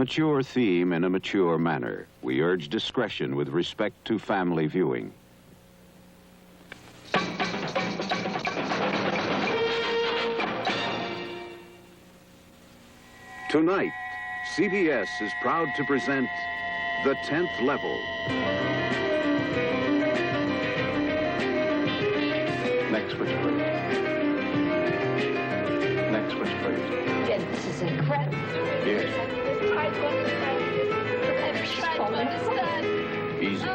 Mature theme in a mature manner. We urge discretion with respect to family viewing. Tonight, CBS is proud to present The 10th Level. Next switch, please. Next switch, please. This is incredible. Yes. Easy.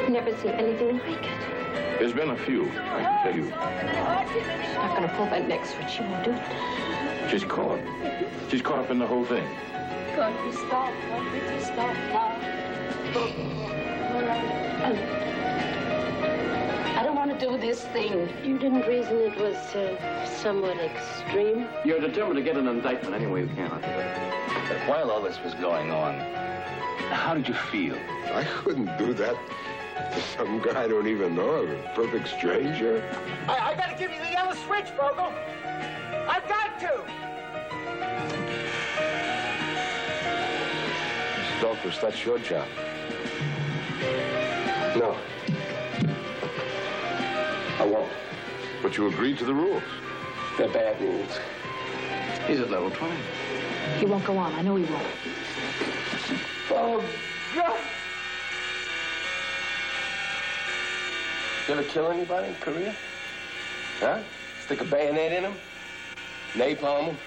Never seen anything like it. There's been a few, I can tell you. She's not going to pull that next switch. She won't do it. She's caught. She's caught up in the whole thing. Can't we stop? Can't we just stop now? I don't want to do this thing. You didn't reason it was somewhat extreme? You're determined to get an indictment any way you can. But while all this was going on, how did you feel? I couldn't do that to some guy I don't even know, a perfect stranger. I gotta give you the yellow switch, Vogel. I've got to. Stokes, that's your job. No. I won't. But you agreed to the rules. They're bad rules. He's at level 20. He won't go on. I know he won't. Oh, God. You ever kill anybody in Korea? Huh? Stick a bayonet in him? Napalm him?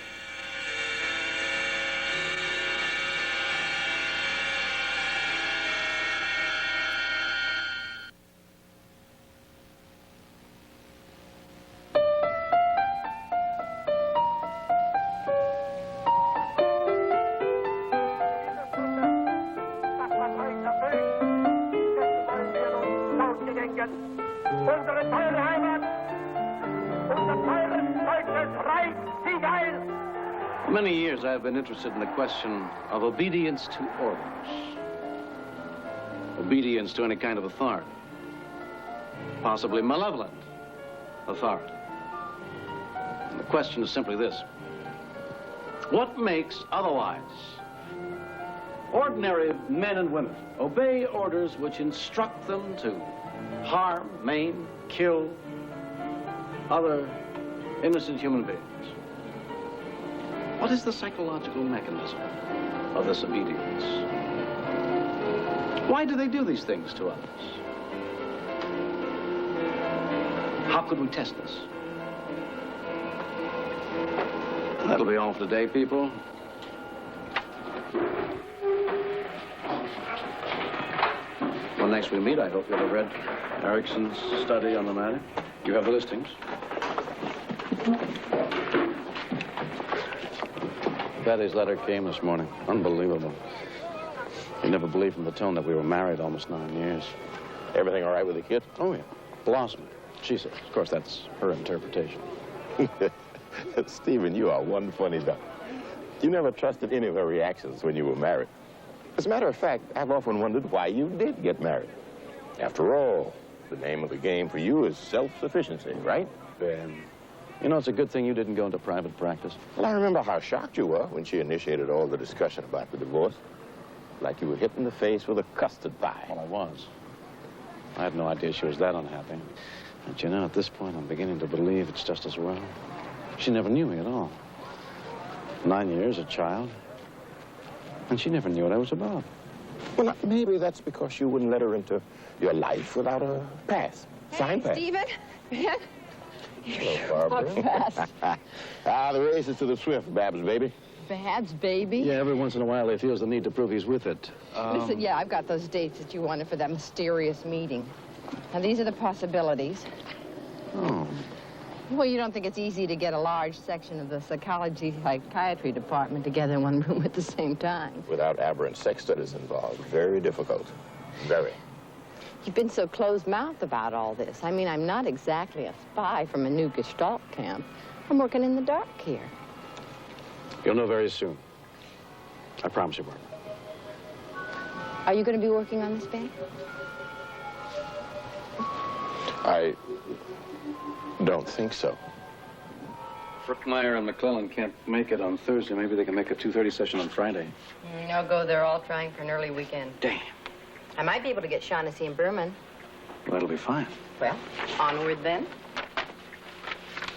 Unsere teure Heimat, unser teures deutsches Reich, sieg heil! For many years, I've been interested in the question of obedience to orders. Obedience to any kind of authority. Possibly malevolent authority. And the question is simply this. What makes otherwise ordinary men and women obey orders which instruct them to harm, maim, kill other innocent human beings? What is the psychological mechanism of this obedience? Why do they do these things to others? How could we test this? That'll be all for today, people. When next we meet, I hope you'll have read Erickson's study on the matter. You have the listings. Patty's letter came this morning. Unbelievable. You never believed from the tone that we were married almost 9 years. Everything all right with the kid? Oh, yeah. Blossoming. She says. Of course, that's her interpretation. Stephen, you are one funny duck. You never trusted any of her reactions when you were married. As a matter of fact, I've often wondered why you did get married. After all, the name of the game for you is self-sufficiency, right? Ben, you know, it's a good thing you didn't go into private practice. Well, I remember how shocked you were when she initiated all the discussion about the divorce. Like you were hit in the face with a custard pie. Well, I was. I had no idea she was that unhappy. But you know, at this point, I'm beginning to believe it's just as well. She never knew me at all. 9 years, a child. And she never knew what I was about. Well, maybe that's because you wouldn't let her into your life without a pass. Sign pass. Stephen. Ben. Hello, Barbara. Fast. The race is to the swift, Babs, baby. Bad's baby. Yeah, every once in a while he feels the need to prove he's with it. Listen, yeah, I've got those dates that you wanted for that mysterious meeting. Now, these are the possibilities. Oh. Well, you don't think it's easy to get a large section of the psychiatry department together in one room at the same time. Without aberrant sex studies involved. Very difficult. Very. You've been so closed-mouthed about all this. I mean, I'm not exactly a spy from a new Gestalt camp. I'm working in the dark here. You'll know very soon. I promise you, Barbara. Are you going to be working on this, Ben? I don't think so. Brookmeyer and McClellan can't make it on Thursday. Maybe they can make a 2:30 session on Friday. No go. They're all trying for an early weekend. Damn. I might be able to get Shaughnessy and Berman. Well, that'll be fine. Well, onward then.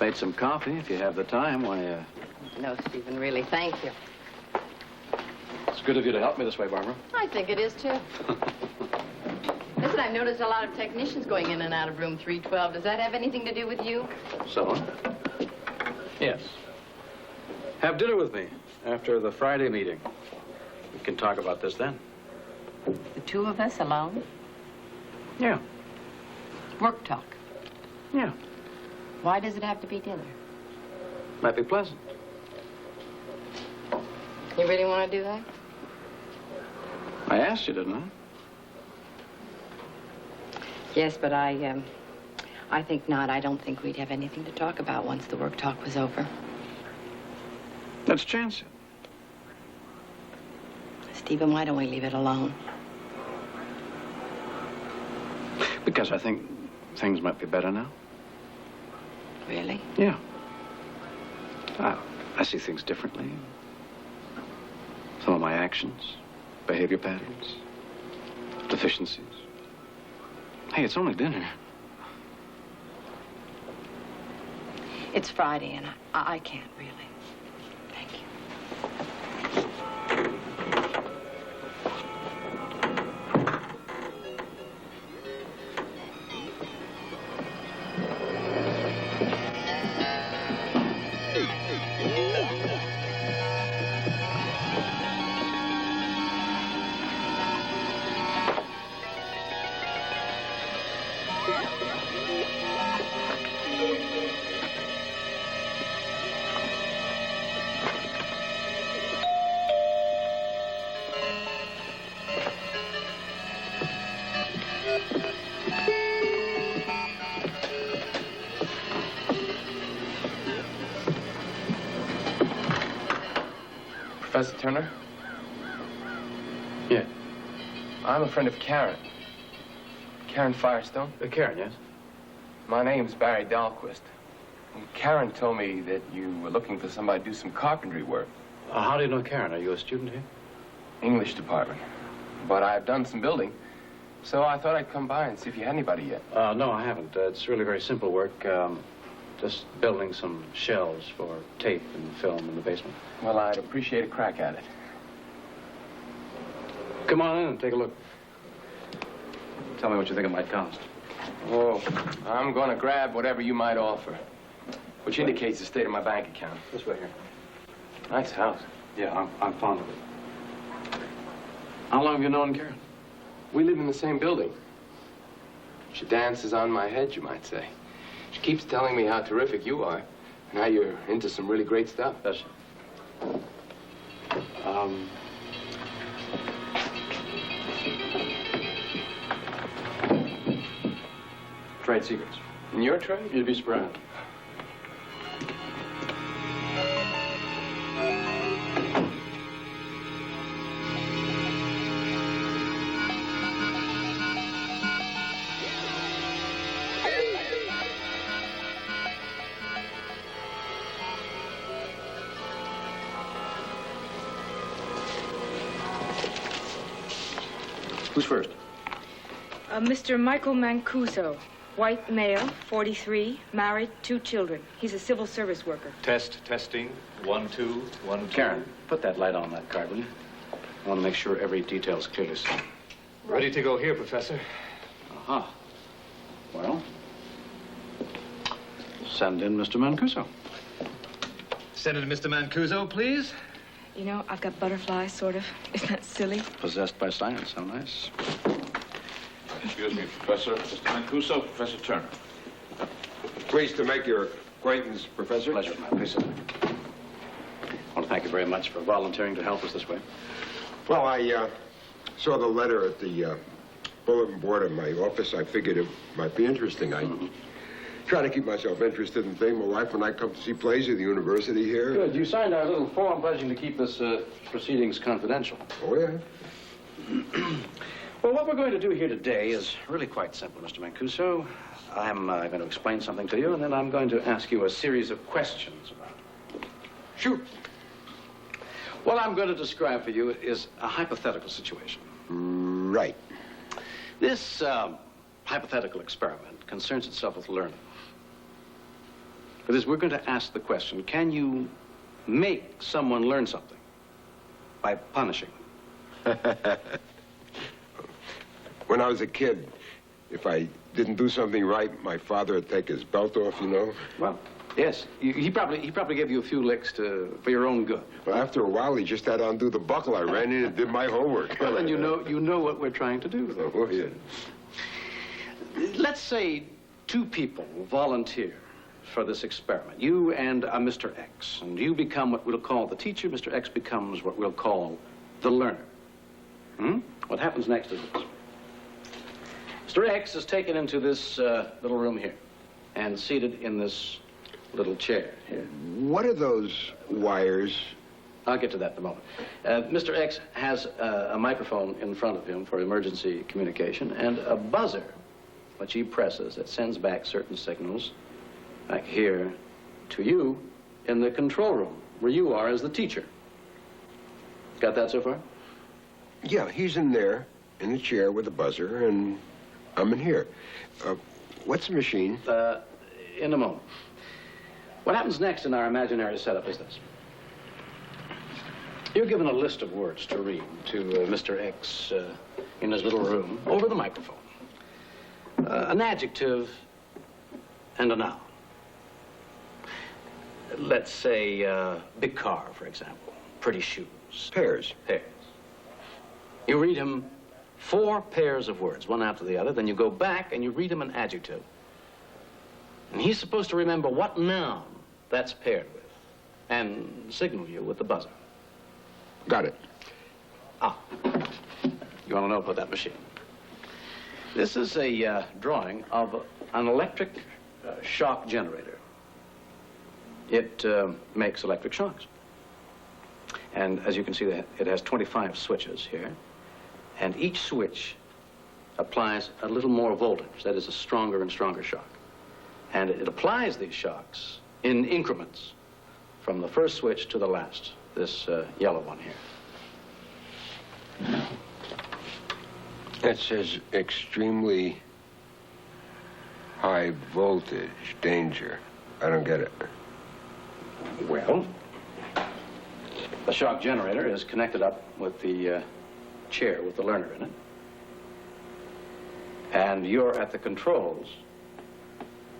Made some coffee if you have the time. Why, No, Stephen, really, thank you. it's good of you to help me this way, Barbara. I think it is, too. Listen, I've noticed a lot of technicians going in and out of room 312. Does that have anything to do with you? So? Yes. Have dinner with me after the Friday meeting. We can talk about this then. The two of us alone? Yeah. Work talk. Yeah. Why does it have to be dinner? Might be pleasant. You really want to do that? I asked you, didn't I? Yes, but I think not. I don't think we'd have anything to talk about once the work talk was over. Let's chance it. Stephen, why don't we leave it alone? Because I think things might be better now. Really? Yeah. I see things differently. Some of my actions, behavior patterns, deficiencies. Hey, it's only dinner. It's Friday, and I can't really. Thank you. Professor Turner? Yeah. I'm a friend of Karen. Karen Firestone? Karen, yes? My name's Barry Dahlquist. Karen told me that you were looking for somebody to do some carpentry work. How do you know Karen? Are you a student here? English department. But I've done some building, so I thought I'd come by and see if you had anybody yet. No, I haven't. It's really very simple work. Just building some shelves for tape and film in the basement. Well, I'd appreciate a crack at it. Come on in and take a look. Tell me what you think it might cost. Oh, I'm going to grab whatever you might offer, which indicates the state of my bank account. This way here. Nice house. Yeah, I'm fond of it. How long have you known Karen? We live in the same building. She dances on my head, you might say. She keeps telling me how terrific you are and how you're into some really great stuff. Does she? Trade secrets. In your trade? You'd be surprised. Who's first? Mr. Michael Mancuso, white male, 43, married, 2 children. He's a civil service worker. Testing. 1, 2, 1, 2. Karen, put that light on that card, will you? I want to make sure every detail's clearly seen. Ready to go here, Professor. Uh-huh. Well, send in Mr. Mancuso. Send in Mr. Mancuso, please. You know, I've got butterflies, sort of. Isn't that silly? Possessed by science, how nice. Excuse me, Professor. Mr. Mancuso, Professor Turner. Pleased to make your acquaintance, Professor. Pleasure, man. Please sit. I want to thank you very much for volunteering to help us this way. Well, I saw the letter at the bulletin board in my office. I figured it might be interesting. I try to keep myself interested in things. My wife and I come to see plays at the university here. Good. You signed our little form pledging to keep this proceedings confidential. Oh, yeah? Well, what we're going to do here today is really quite simple, Mr. Mancuso. I'm going to explain something to you, and then I'm going to ask you a series of questions about it. Shoot. What I'm going to describe for you is a hypothetical situation. Right. This hypothetical experiment concerns itself with learning. That is, we're going to ask the question, can you make someone learn something by punishing them? When I was a kid, if I didn't do something right, my father would take his belt off, you know? Well, yes. He probably gave you a few licks for your own good. Well, after a while, he just had to undo the buckle. I ran in and did my homework. Well, then you know what we're trying to do. Oh, yeah. Let's say two people volunteer for this experiment. You and Mr. X. And you become what we'll call the teacher. Mr. X becomes what we'll call the learner. What happens next is this. Mr. X is taken into this little room here and seated in this little chair here. What are those wires? I'll get to that in a moment. Mr. X has a microphone in front of him for emergency communication and a buzzer, which he presses, that sends back certain signals, like here, to you in the control room, where you are as the teacher. Got that so far? Yeah, he's in there, in the chair with the buzzer, and I'm in here. What's the machine? In a moment. What happens next in our imaginary setup is this. You're given a list of words to read to Mr. X in his little room over the microphone. An adjective and a noun. Let's say big car, for example. Pretty shoes. Pairs. Pairs. You read him 4 pairs of words, one after the other. Then you go back and you read him an adjective. And he's supposed to remember what noun that's paired with and signal you with the buzzer. Got it. You want to know about that machine? This is a drawing of an electric shock generator. It makes electric shocks. And as you can see, it has 25 switches here. And each switch applies a little more voltage. That is a stronger and stronger shock. And it applies these shocks in increments from the first switch to the last, this yellow one here. That says extremely high voltage, danger. I don't get it. Well, the shock generator is connected up with the chair with the learner in it. And you're at the controls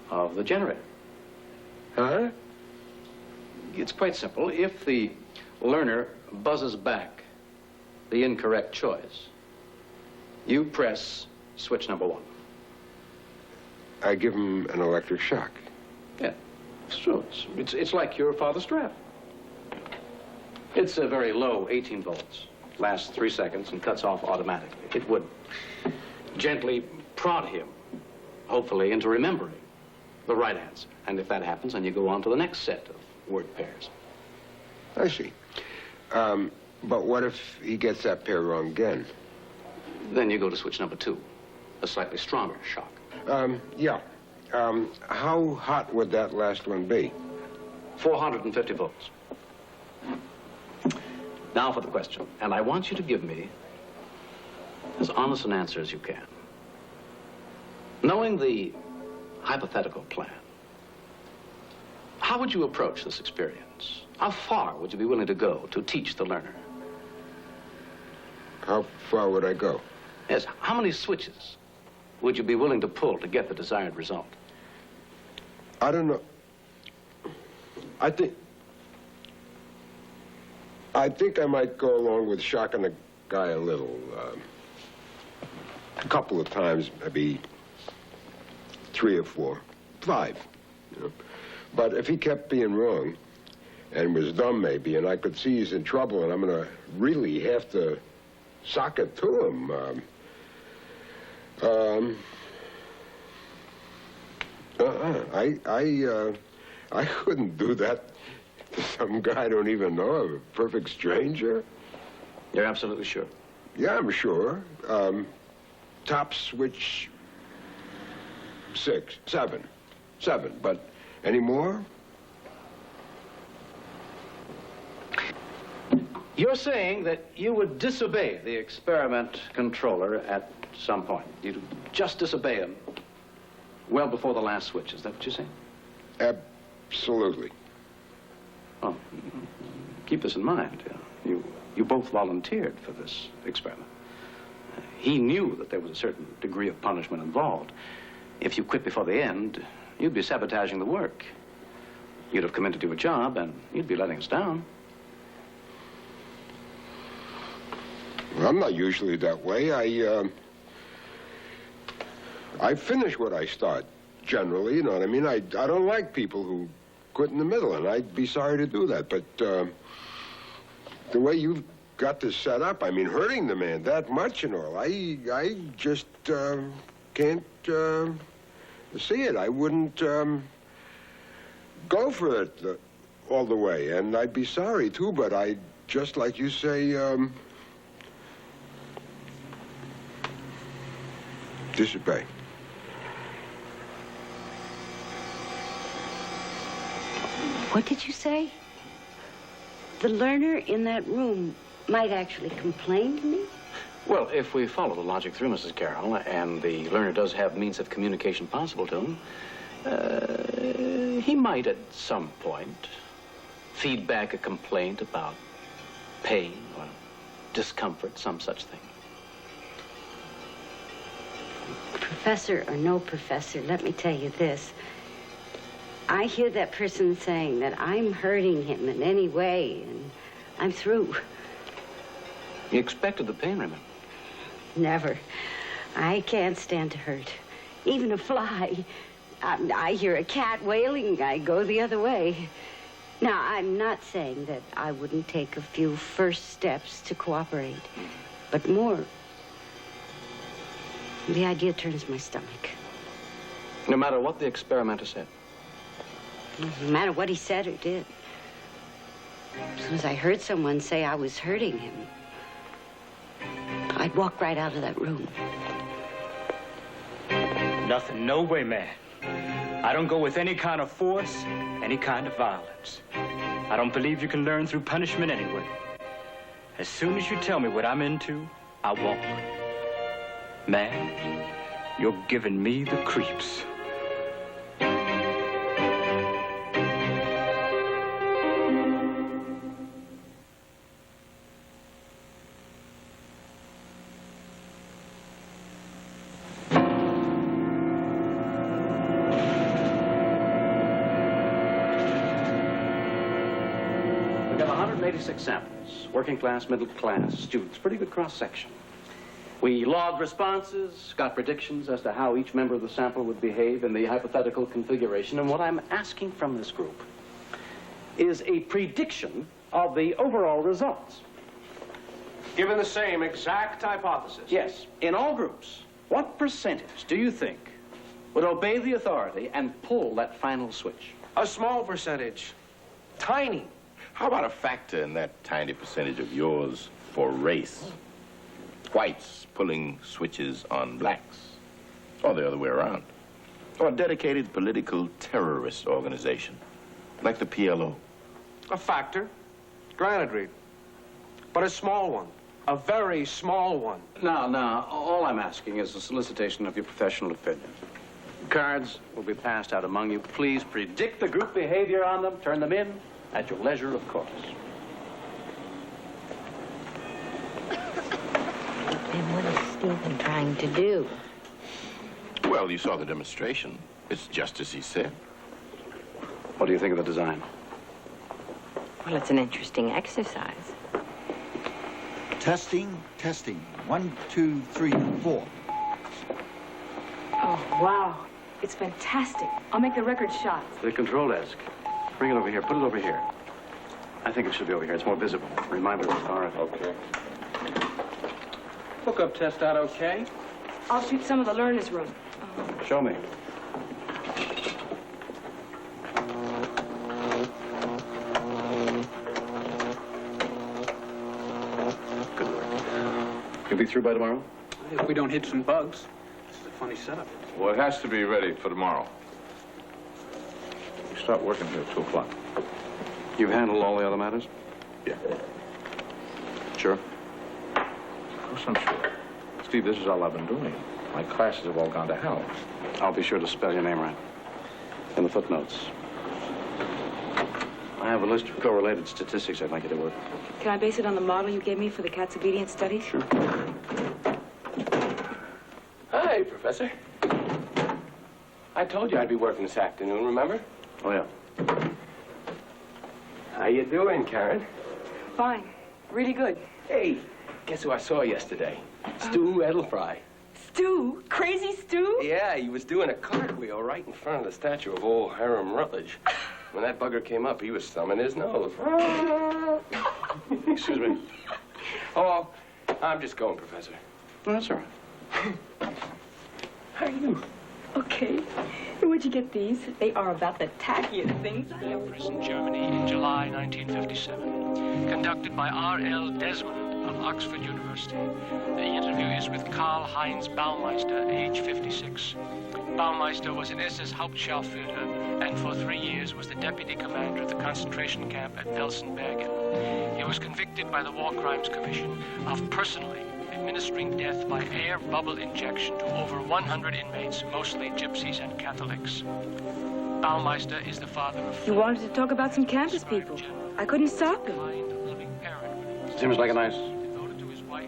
of the generator. Huh? It's quite simple. If the learner buzzes back the incorrect choice, you press switch number 1. I give him an electric shock. Yeah, it's true. It's like your father's strap. It's a very low 18 volts. Lasts 3 seconds and cuts off automatically. It would gently prod him, hopefully, into remembering the right answer. And if that happens, then you go on to the next set of word pairs. I see. But what if he gets that pair wrong again? Then you go to switch number 2, a slightly stronger shock. Yeah. How hot would that last one be? 450 volts. Now for the question, and I want you to give me as honest an answer as you can. Knowing the hypothetical plan, how would you approach this experience? How far would you be willing to go to teach the learner? How far would I go? Yes, how many switches would you be willing to pull to get the desired result? I don't know. I think I might go along with shocking the guy a little. A couple of times, maybe 3 or 4, 5. You know? But if he kept being wrong and was dumb, maybe, and I could see he's in trouble, and I'm going to really have to sock it to him. I couldn't do that to some guy I don't even know, a perfect stranger. You're absolutely sure? Yeah, I'm sure. Top switch 7. But any more? You're saying that you would disobey the experiment controller at some point. You'd just disobey him well before the last switch. Is that what you're saying? Absolutely. Oh, keep this in mind. You both volunteered for this experiment. He knew that there was a certain degree of punishment involved. If you quit before the end, you'd be sabotaging the work. You'd have committed to a job, and you'd be letting us down. Well, I'm not usually that way. I finish what I start, generally, you know what I mean? I don't like people who quit in the middle, and I'd be sorry to do that. But the way you've got this set up, I mean, hurting the man that much and all, I just can't see it. I wouldn't go for it all the way, and I'd be sorry, too, but I, just like you say, disobey. What did you say? The learner in that room might actually complain to me? Well, if we follow the logic through, Mrs. Carroll, and the learner does have means of communication possible to him, he might at some point feed back a complaint about pain or discomfort, some such thing. Professor or no professor, let me tell you this. I hear that person saying that I'm hurting him in any way, and I'm through. You expected the pain, remember? Never. I can't stand to hurt. Even a fly. I hear a cat wailing, I go the other way. Now, I'm not saying that I wouldn't take a few first steps to cooperate, but more, the idea turns my stomach. No matter what the experimenter said? No matter what he said or did. As soon as I heard someone say I was hurting him, I'd walk right out of that room. Nothing, no way, man. I don't go with any kind of force, any kind of violence. I don't believe you can learn through punishment anyway. As soon as you tell me what I'm into, I won't. Man, you're giving me the creeps. We got 186 samples, working class, middle class students, pretty good cross-section. We logged responses, got predictions as to how each member of the sample would behave in the hypothetical configuration, and what I'm asking from this group is a prediction of the overall results. Given the same exact hypothesis? Yes, in all groups, what percentage do you think would obey the authority and pull that final switch? A small percentage. Tiny. How about a factor in that tiny percentage of yours for race? Whites pulling switches on blacks, or the other way around. Or a dedicated political terrorist organization, like the PLO. A factor. Granted, Reed. But a small one. A very small one. Now, all I'm asking is a solicitation of your professional opinion. Cards will be passed out among you. Please predict the group behavior on them. Turn them in at your leisure, of course. And what is Stephen trying to do? Well, you saw the demonstration. It's just as he said. What do you think of the design? Well, it's an interesting exercise. Testing, testing. 1, 2, 3, 4. Oh, wow. It's fantastic. I'll make the record shots. The control desk. Bring it over here. Put it over here. I think it should be over here. It's more visible. Reminder of authority. Okay. Hookup test out okay? I'll shoot some of the learner's room. Show me. Good work. You'll be through by tomorrow? If we don't hit some bugs. This is a funny setup. Well, it has to be ready for tomorrow. We start working here at 2 o'clock. You've handled all the other matters? Yeah. Sure. Of course I'm sure. Steve, this is all I've been doing. My classes have all gone to hell. I'll be sure to spell your name right. In the footnotes. I have a list of correlated statistics I'd like you to work. Can I base it on the model you gave me for the cat's obedience studies? Sure. Hi, Professor. I told you I'd be working this afternoon, remember? Oh, yeah. How you doing, Karen? Fine. Really good. Hey, guess who I saw yesterday? Stu Edelfry. Stu? Crazy Stu? Yeah, he was doing a cartwheel right in front of the statue of old Hiram Rutledge. When that bugger came up, he was thumbing his nose. Excuse me. Oh, I'm just going, Professor. Oh, that's all right. How are you? Okay. Where'd you get these? They are about the tackiest things. Prison, Germany, in July 1957. Conducted by R.L. Desmond of Oxford University. The interview is with Karl-Heinz Baumeister, age 56. Baumeister was an SS Hauptscharführer and for 3 years was the deputy commander of the concentration camp at Felsenbergen. He was convicted by the War Crimes Commission of personally administering death by air bubble injection to over 100 inmates, mostly gypsies and Catholics. Baumeister is the father of... You wanted to talk about some campus people. I couldn't stop him. Seems like a nice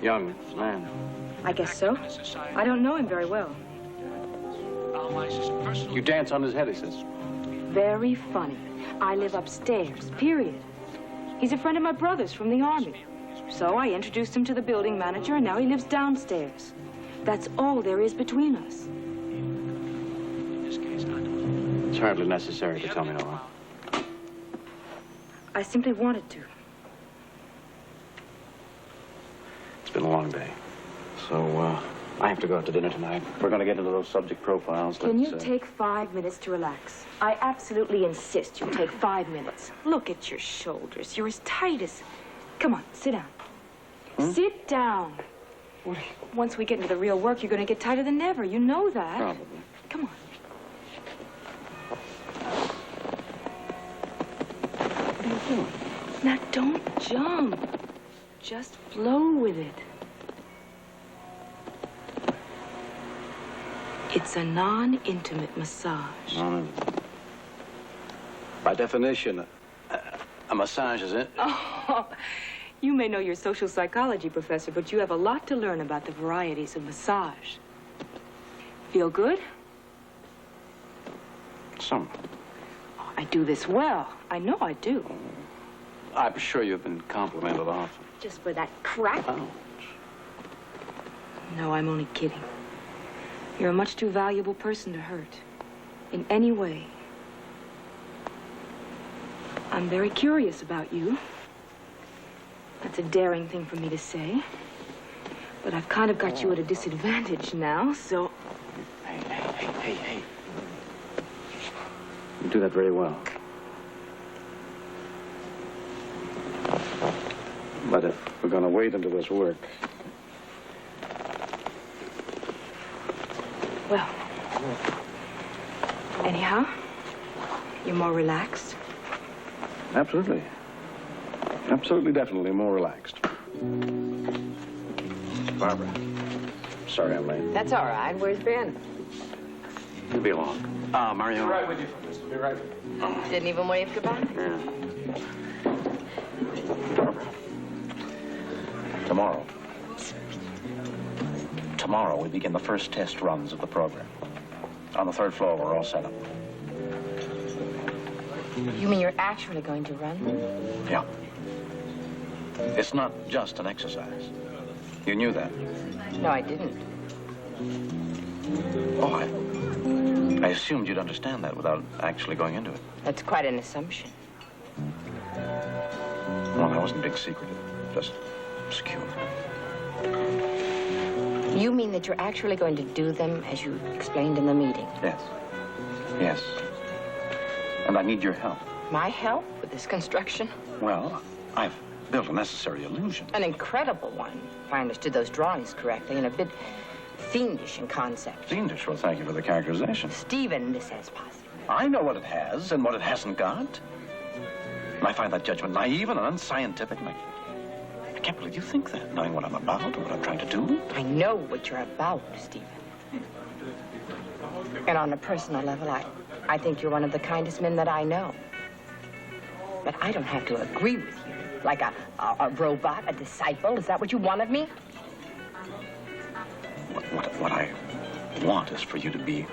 young man. I guess so. I don't know him very well. You dance on his head, he says. Very funny. I live upstairs, period. He's a friend of my brother's from the Army. So I introduced him to the building manager, and now he lives downstairs. That's all there is between us. It's hardly necessary to tell me how long. I simply wanted to. It's been a long day. So, I have to go out to dinner tonight. We're going to get into those subject profiles. Can you take 5 minutes to relax? I absolutely insist you take 5 minutes. Look at your shoulders. You're as tight as... Come on, sit down. Sit down. Once we get into the real work, you're going to get tighter than ever. You know that. Probably. Come on. What are you doing? Now, don't jump. Just flow with it. It's a non-intimate massage. By definition, a massage is it? Oh, you may know your social psychology, Professor, but you have a lot to learn about the varieties of massage. Feel good? Some. Oh, I do this well. I know I do. I'm sure you've been complimented often. Just for that crack? Oh. No, I'm only kidding. You're a much too valuable person to hurt. In any way. I'm very curious about you. That's a daring thing for me to say. But I've kind of got you at a disadvantage now, so... Hey. You do that very well. But if we're going to wade into this work... Well, anyhow, you're more relaxed? Absolutely. Absolutely, definitely more relaxed. Barbara, sorry I'm late. That's all right. Where's Ben? He'll be along. Mario. Be right with you, Professor. Be right with you. Didn't even wave goodbye? Yeah. Barbara. Tomorrow, we begin the first test runs of the program. On the 3rd floor, we're all set up. You mean you're actually going to run? Yeah. It's not just an exercise. You knew that. No, I didn't. Oh, I assumed you'd understand that without actually going into it. That's quite an assumption. Well, that wasn't big secret. Just secure. You mean that you're actually going to do them as you explained in the meeting? Yes. Yes. And I need your help. My help with this construction? Well, I've built a necessary illusion. An incredible one, if I understood those drawings correctly, and a bit fiendish in concept. Fiendish? Well, thank you for the characterization. Stephen, this has possibly. I know what it has and what it hasn't got. And I find that judgment naive and unscientific. I can't believe you think that, knowing what I'm about or what I'm trying to do. I know what you're about, Stephen. And on a personal level, I think you're one of the kindest men that I know. But I don't have to agree with you. Like a robot, a disciple. Is that what you want of me? What I want is for you to be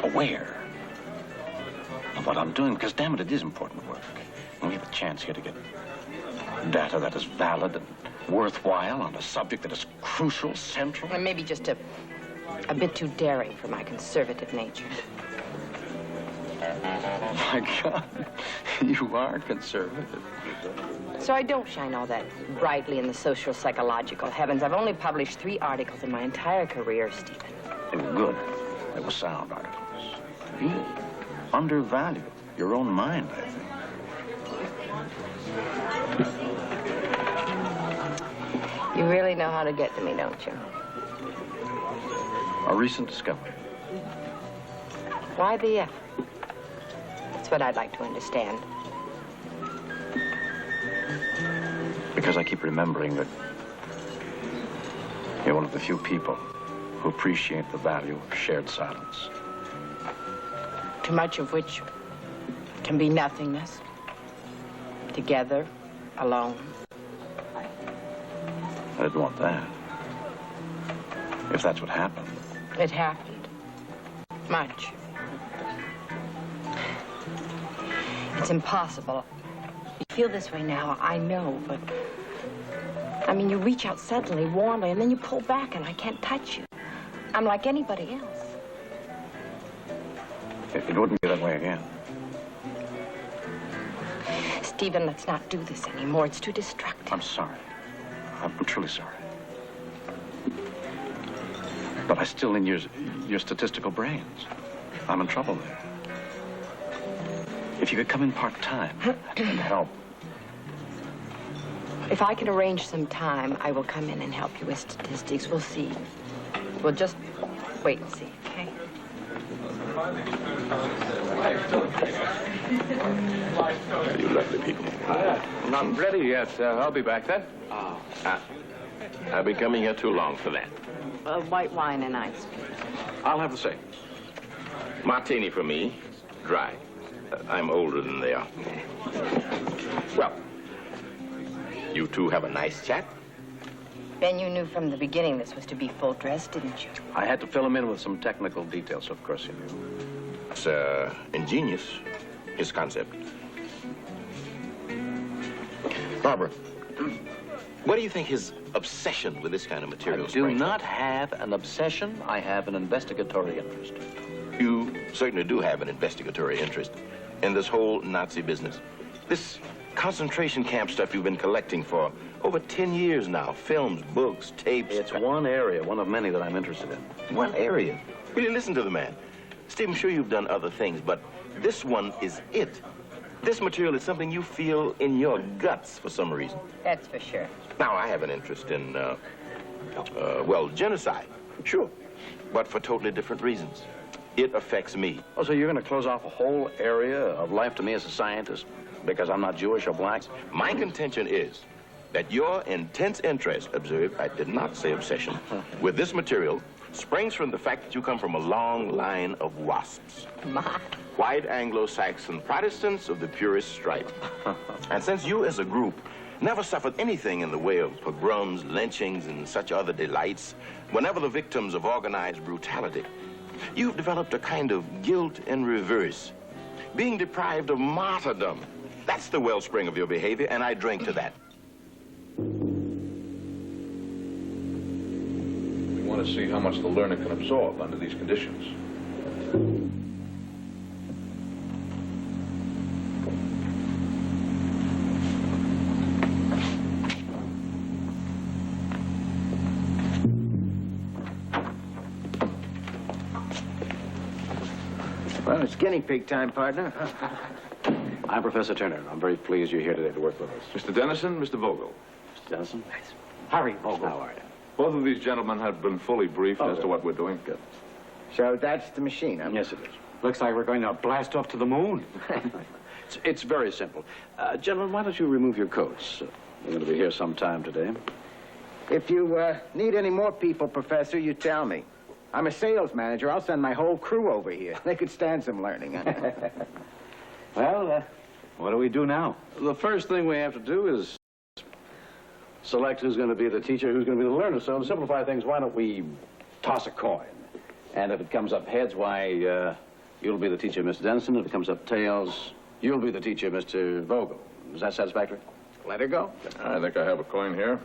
aware of what I'm doing, because, damn it, it is important work. And we have a chance here to get data that is valid and worthwhile on a subject that is crucial, central. And maybe just a bit too daring for my conservative nature. My God, you are conservative. So I don't shine all that brightly in the social psychological heavens. I've only published 3 articles in my entire career, Stephen. They were good. They were sound articles. You undervalue your own mind, I think. You really know how to get to me, don't you? A recent discovery. Why the effort? That's what I'd like to understand. Because I keep remembering that you're one of the few people who appreciate the value of shared silence. Too much of which can be nothingness. Together, alone. I didn't want that. If that's what happened. It happened. Much. It's impossible. You feel this way now, I know, but... I mean, you reach out suddenly, warmly, and then you pull back, and I can't touch you. I'm like anybody else. It wouldn't be that way again. Stephen, let's not do this anymore. It's too destructive. I'm sorry. I'm truly sorry. But I still need your statistical brains. I'm in trouble there. If you could come in part-time and help. If I can arrange some time, I will come in and help you with statistics. We'll see. We'll just wait and see, okay? You lovely people. Not ready yet. I'll be back then. I've been coming here too long for that. White wine and ice. I'll have the same. Martini for me, dry. I'm older than they are. Well, you two have a nice chat. Ben, you knew from the beginning this was to be full dress, didn't you? I had to fill him in with some technical details, of course you knew. It's ingenious, his concept. Barbara, what do you think his obsession with this kind of material I do not have an obsession. I have an investigatory interest. You certainly do have an investigatory interest in this whole Nazi business. This concentration camp stuff you've been collecting for over 10 years now. Films, books, tapes. It's one area, one of many that I'm interested in. One area? Really, listen to the man. Steve, I'm sure you've done other things, but this one is it. This material is something you feel in your guts for some reason. That's for sure. Now, I have an interest in, well, genocide. Sure. But for totally different reasons. It affects me. Oh, so you're going to close off a whole area of life to me as a scientist because I'm not Jewish or black? My contention is that your intense interest, observe, I did not say obsession, with this material springs from the fact that you come from a long line of WASPs. White Anglo-Saxon Protestants of the purest stripe. And since you as a group never suffered anything in the way of pogroms, lynchings, and such other delights, whenever the victims of organized brutality, you've developed a kind of guilt in reverse. Being deprived of martyrdom. That's the wellspring of your behavior, and I drink to that. We want to see how much the learner can absorb under these conditions. Well, it's guinea pig time, partner. I'm Professor Turner. I'm very pleased you're here today to work with us. Mr. Dennison, Mr. Vogel. Mr. Dennison? Harry Vogel. How are you? Both of these gentlemen have been fully briefed as to what we're doing. Good. So that's the machine, huh? Yes, it is. Looks like we're going to blast off to the moon. It's very simple. Gentlemen, why don't you remove your coats? You're going to be here sometime today. If you need any more people, Professor, you tell me. I'm a sales manager. I'll send my whole crew over here. They could stand some learning. Well, what do we do now? The first thing we have to do is select who's going to be the teacher, who's going to be the learner. So to simplify things, why don't we toss a coin? And if it comes up heads, why, you'll be the teacher, Mr. Denison. If it comes up tails, you'll be the teacher, Mr. Vogel. Is that satisfactory? Let her go. I think I have a coin here.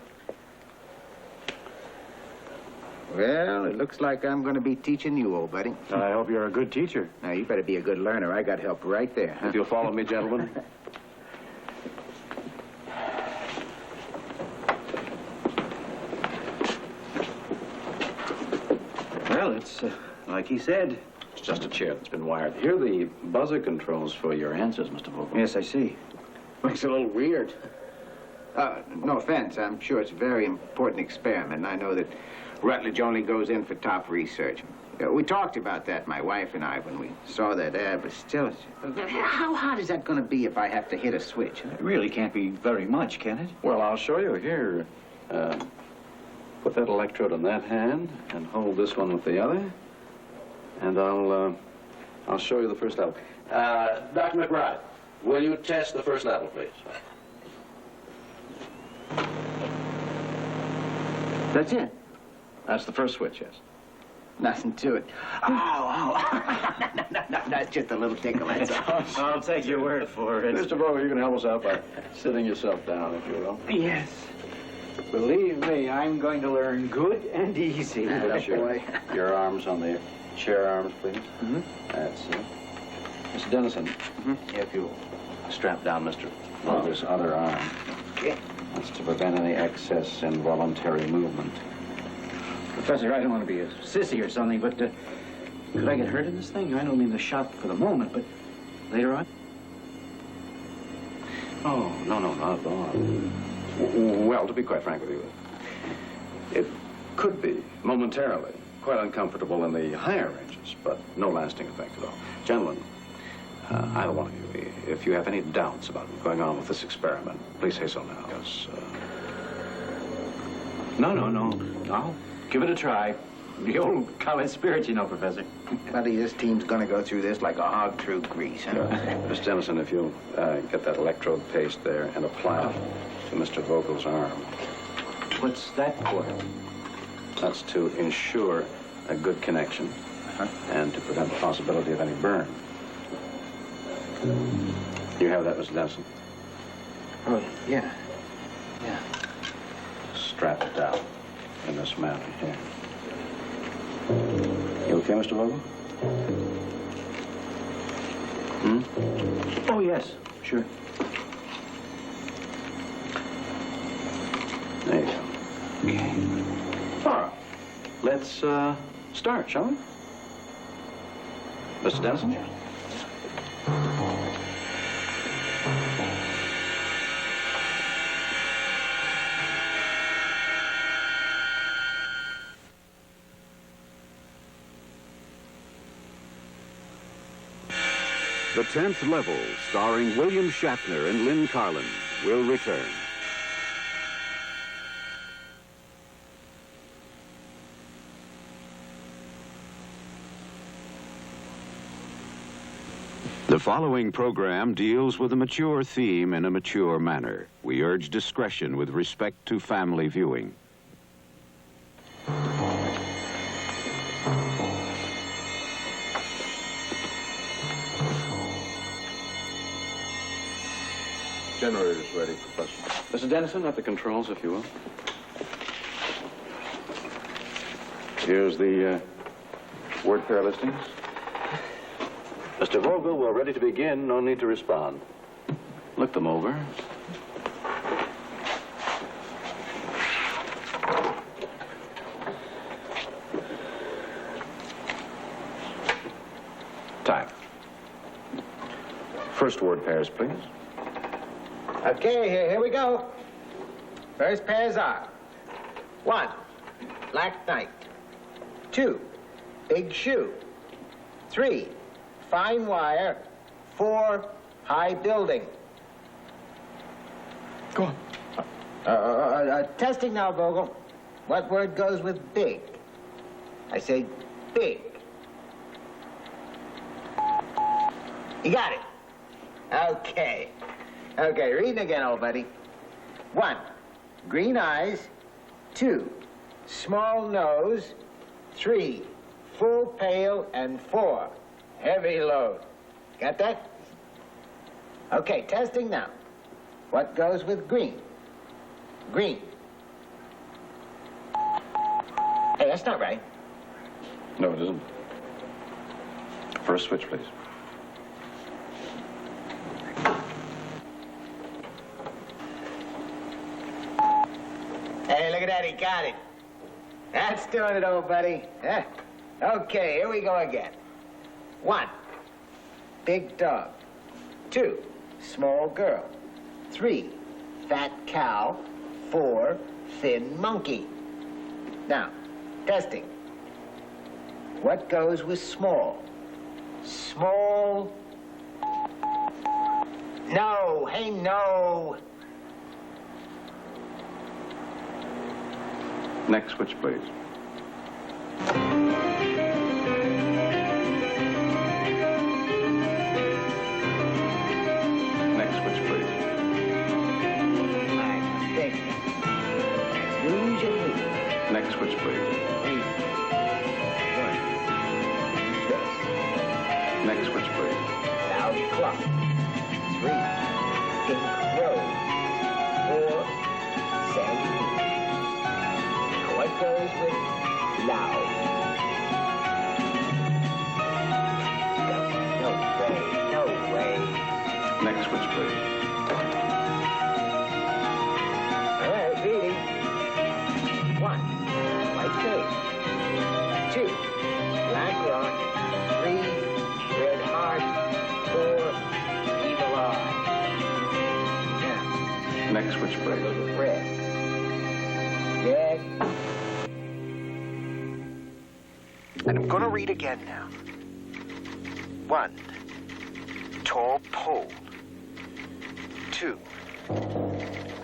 Well, it looks like I'm going to be teaching you, old buddy. I hope you're a good teacher. Now, you better be a good learner. I got help right there. Huh? If you'll follow me, gentlemen. Well, it's like he said. It's just a chair that's been wired. Here are the buzzer controls for your answers, Mr. Vogel. Yes, I see. Looks a little weird. No offense. I'm sure it's a very important experiment. I know that Rutledge only goes in for top research. We talked about that, my wife and I, when we saw that ad, but still, how hard is that going to be if I have to hit a switch? It really can't be very much, can it? Well, I'll show you here. Put that electrode on that hand and hold this one with the other. And I'll show you the first level. Dr. McBride, will you test the first level, please? That's it? That's the first switch, yes. Nothing to it. Oh. No, that's just a little tickle, that's all. I'll take your word for it. Mr. Vogel, you can help us out by sitting yourself down, if you will. Yes. Believe me, I'm going to learn good and easy. Put your arms on the chair arms, please. Mm-hmm. That's it. Mr. Denison, if you'll strap down Mr. Vogel's other arm. Okay. That's to prevent any excess involuntary movement. Professor, I don't want to be a sissy or something, but could I get hurt in this thing? I don't mean the shock for the moment, but later on? Oh, no, not at all. Well, to be quite frank with you, it could be momentarily quite uncomfortable in the higher ranges, but no lasting effect at all. Gentlemen, either one of you, if you have any doubts about what's going on with this experiment, please say so now. Yes, No. I'll give it a try. The old college spirit, you know, Professor. Buddy, this team's going to go through this like a hog through grease, huh? Miss Denison, if you'll get that electrode paste there and apply it to Mr. Vogel's arm. What's that for? That's to ensure a good connection and to prevent the possibility of any burn. You have that, Mr. Denison? Oh, yeah. Strap it down in this manner here. You okay, Mr. Vogel? Oh, yes, sure. There you go. Okay. All right. Let's start, shall we? Mr. Denison? The 10th Level, starring William Shatner and Lynn Carlin, will return. The following program deals with a mature theme in a mature manner. We urge discretion with respect to family viewing. Generator's ready, Professor. Mr. Denison, at the controls, if you will. Here's the word pair listings. Mr. Vogel, we're ready to begin. No need to respond. Look them over. Time. First word pairs, please. Okay, here we go. First pairs are 1, black knight. 2, big shoe. 3, fine wire. 4, high building. Go on. Testing now, Vogel. What word goes with big? I say big. You got it. Okay. Okay, reading again, old buddy. 1, green eyes. 2, small nose. 3, full pail. And 4, heavy load. Got that? Okay, testing now. What goes with green? Green. Hey, that's not right. No, it isn't. First switch, please. Hey, look at that, he got it. That's doing it, old buddy. Huh? Okay, here we go again. 1, big dog. 2, small girl. 3, fat cow. 4, thin monkey. Now, testing. What goes with small? Small. No, hey, no. Next switch, please. Next switch, please. Next switch, please. Next switch, please. Loud clock. 3, pink rose. 4, sandy. Now what goes with loud? No way, no way. Next switch, please. All right, reading. 1, white face. 2, black rock. 3, red heart. 4, evil eye. Now, Next switch, please. red. Red. And I'm gonna read again now. 1, tall pole. 2,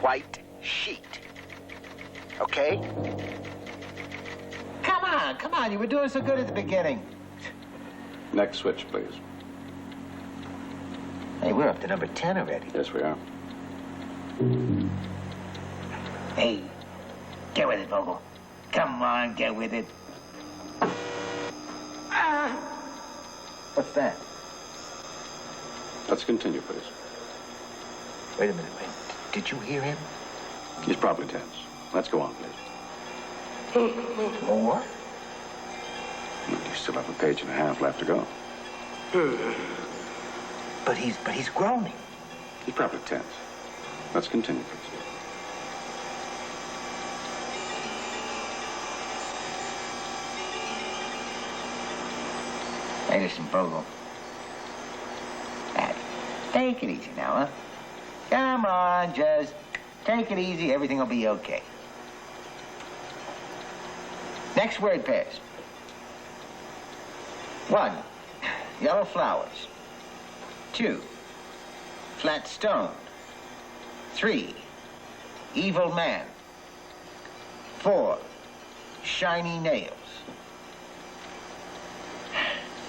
white sheet. Okay? Come on, you were doing so good at the beginning. Next switch, please. Hey, we're up to number 10 already. Yes, we are. Hey, get with it, Vogel. Come on, get with it. What's that? Let's continue, please. Wait a minute, did you hear him? He's probably tense. Let's go on, please. More? You still have a page and a half left to go. But he's groaning. He's probably tense. Let's continue, please. Hey, listen, Vogel. Take it easy now, huh? Come on, just take it easy. Everything will be okay. Next word pass. 1, yellow flowers. 2, flat stone. 3, evil man. 4, shiny nails.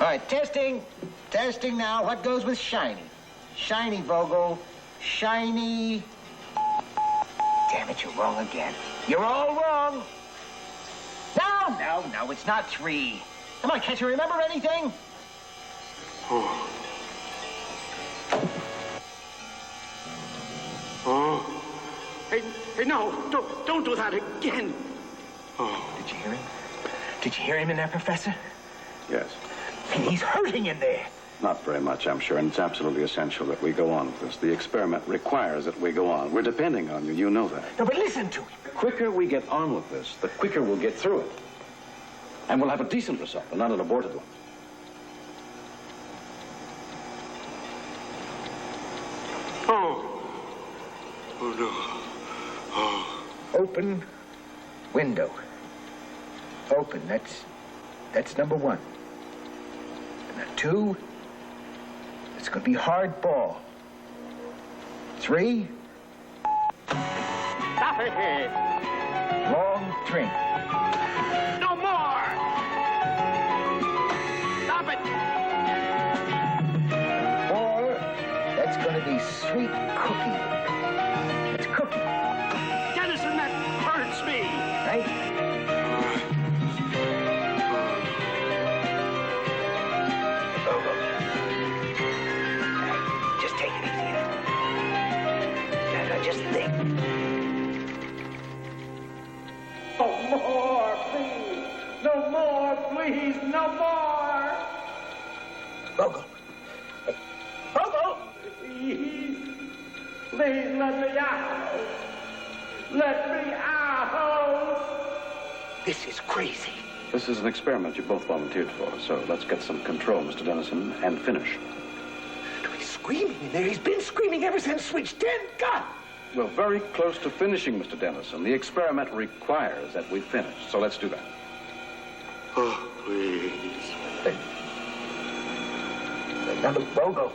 All right, testing. Testing now. What goes with shiny? Shiny, Vogel. Shiny. Damn it, you're wrong again. You're all wrong. No, it's not 3. Come on, can't you remember anything? Hey, no, don't do that again. Did you hear him? Did you hear him in there, Professor? Yes. He's hurting in there. Not very much, I'm sure, and it's absolutely essential that we go on with this. The experiment requires that we go on. We're depending on you. You know that. No, but listen to him. The quicker we get on with this, the quicker we'll get through it. And we'll have a decent result, and not an aborted one. Oh, no. Open window. Open, that's number 1. And then 2, it's going to be hard ball. 3. That Stop it! Long drink. No more! Stop it! Or that's going to be sweet cookie. It's cookie. Dennison, that hurts me! Right? Just take it easy. Now, just think. No more, please! No more, please! No more! Bogle. Hey. Bogle! Please! Please let me out! Let me out! This is crazy. This is an experiment you both volunteered for, so let's get some control, Mr. Dennison, and finish. He's screaming in there. He's been screaming ever since Switch 10. God! We're very close to finishing, Mr. Dennison. The experiment requires that we finish, so let's do that. Oh, please. Now, look, Bogle.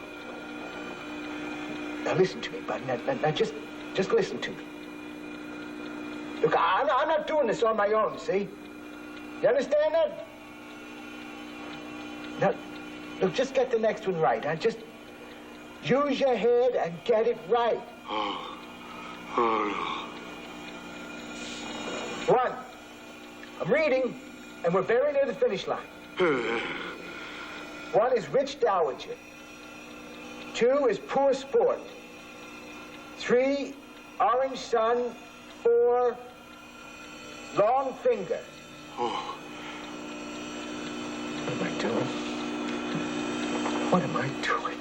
Now, listen to me, bud. Now just listen to me. Look, I'm not doing this on my own, see? You understand that? Now, look, just get the next one right. Just use your head and get it right. One, I'm reading, and we're very near the finish line. One is Rich Dowager. 2 is Poor Sport. 3, Orange Sun. 4, Long Finger. What am I doing? What am I doing?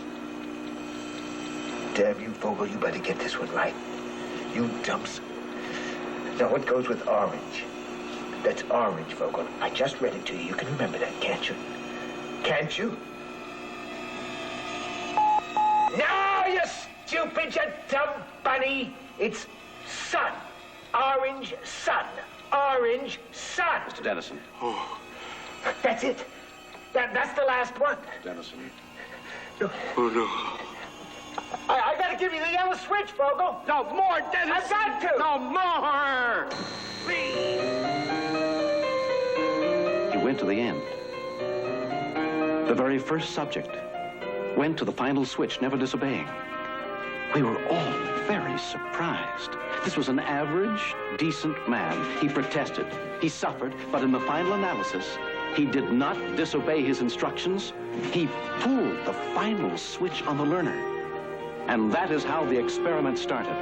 Damn you, Vogel, you better get this one right. You dumps. Now, what goes with orange? That's orange, Vogel. I just read it to you. You can remember that, can't you? Can't you? No, you stupid, you dumb bunny. It's sun. Orange sun. Orange sun. Mr. Dennison. That's it. That's the last one. Mr. Dennison. No. Oh, no. I gotta give you the yellow switch, Vogel. No more, Dennison! I've got to! No more! Please! You went to the end. The very first subject went to the final switch, never disobeying. We were all very surprised. This was an average, decent man. He protested, he suffered, but in the final analysis, he did not disobey his instructions. He pulled the final switch on the learner. And that is how the experiment started.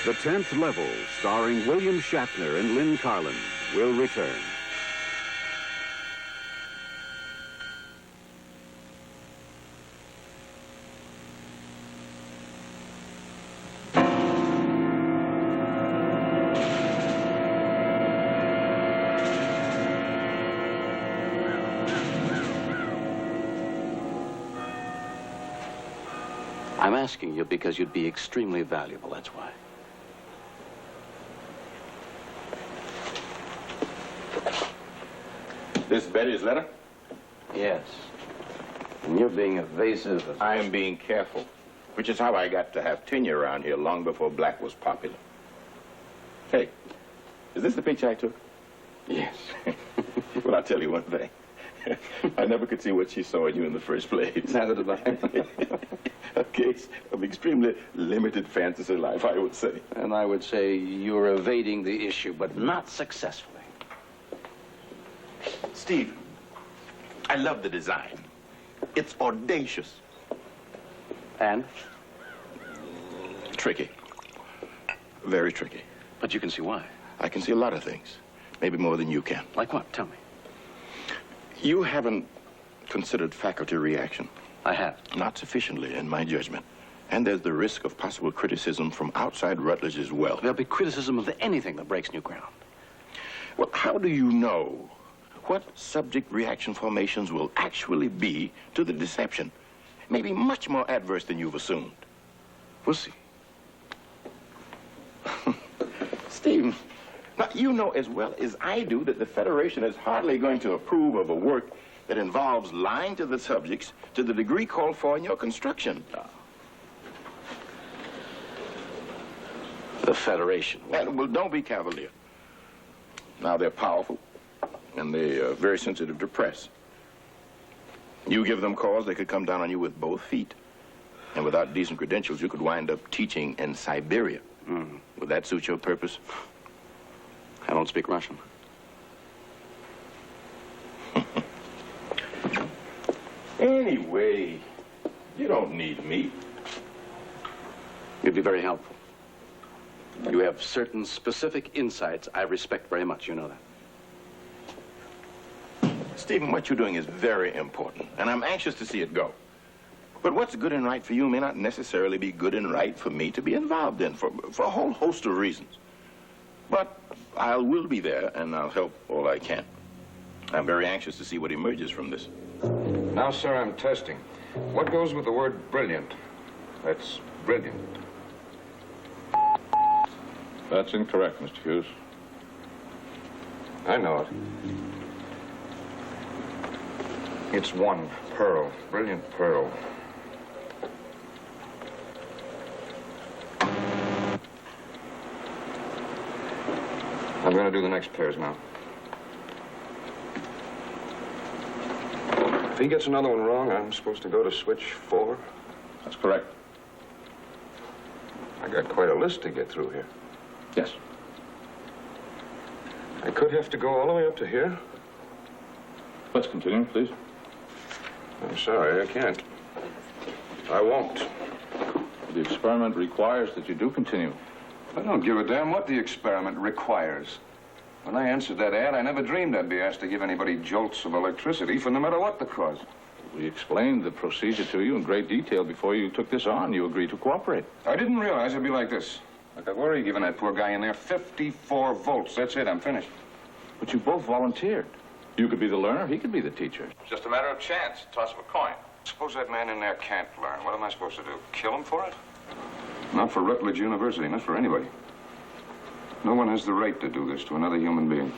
The 10th Level, starring William Shatner and Lynn Carlin, will return. I'm asking you because you'd be extremely valuable, that's why. This Betty's letter? Yes. And you're being evasive. I am being careful, which is how I got to have tenure around here long before black was popular. Hey, is this the picture I took? Yes. Well, I'll tell you one thing. I never could see what she saw in you in the first place. Neither did I. A case of extremely limited fantasy life, I would say. And I would say you're evading the issue, but not successfully. Steve, I love the design. It's audacious. And? Tricky. Very tricky. But you can see why. I can see a lot of things. Maybe more than you can. Like what? Tell me. You haven't considered faculty reaction. I have. Not sufficiently, in my judgment. And there's the risk of possible criticism from outside Rutledge as well. There'll be criticism of anything that breaks new ground. Well, how do you know what subject reaction formations will actually be to the deception? Maybe much more adverse than you've assumed. We'll see. Steve, Now, you know as well as I do that the Federation is hardly going to approve of a work that involves lying to the subjects to the degree called for in your construction. The Federation. Well, don't be cavalier. Now, they're powerful, and they're very sensitive to press. You give them cause, they could come down on you with both feet. And without decent credentials, you could wind up teaching in Siberia. Would that suit your purpose? I don't speak Russian. Anyway, you don't need me. You'd be very helpful. You have certain specific insights I respect very much, you know that. Stephen, what you're doing is very important, and I'm anxious to see it go. But what's good and right for you may not necessarily be good and right for me to be involved in for a whole host of reasons. But I will be there, and I'll help all I can. I'm very anxious to see what emerges from this. Now, sir, I'm testing. What goes with the word brilliant? That's brilliant. That's incorrect, Mr. Hughes. I know it. It's one pearl, brilliant pearl. I'm going to do the next pairs now. If he gets another one wrong, I'm supposed to go to switch 4? That's correct. I got quite a list to get through here. Yes. I could have to go all the way up to here. Let's continue, please. I'm sorry, I can't. I won't. The experiment requires that you do continue. I don't give a damn what the experiment requires. When I answered that ad, I never dreamed I'd be asked to give anybody jolts of electricity for no matter what the cause. We explained the procedure to you in great detail before you took this on. You agreed to cooperate. I didn't realize it'd be like this. Like I worry giving that poor guy in there 54 volts. That's it, I'm finished. But you both volunteered. You could be the learner, he could be the teacher. It's just a matter of chance. Toss of a coin. Suppose that man in there can't learn. What am I supposed to do? Kill him for it? Not for Rutledge University, not for anybody. No one has the right to do this to another human being.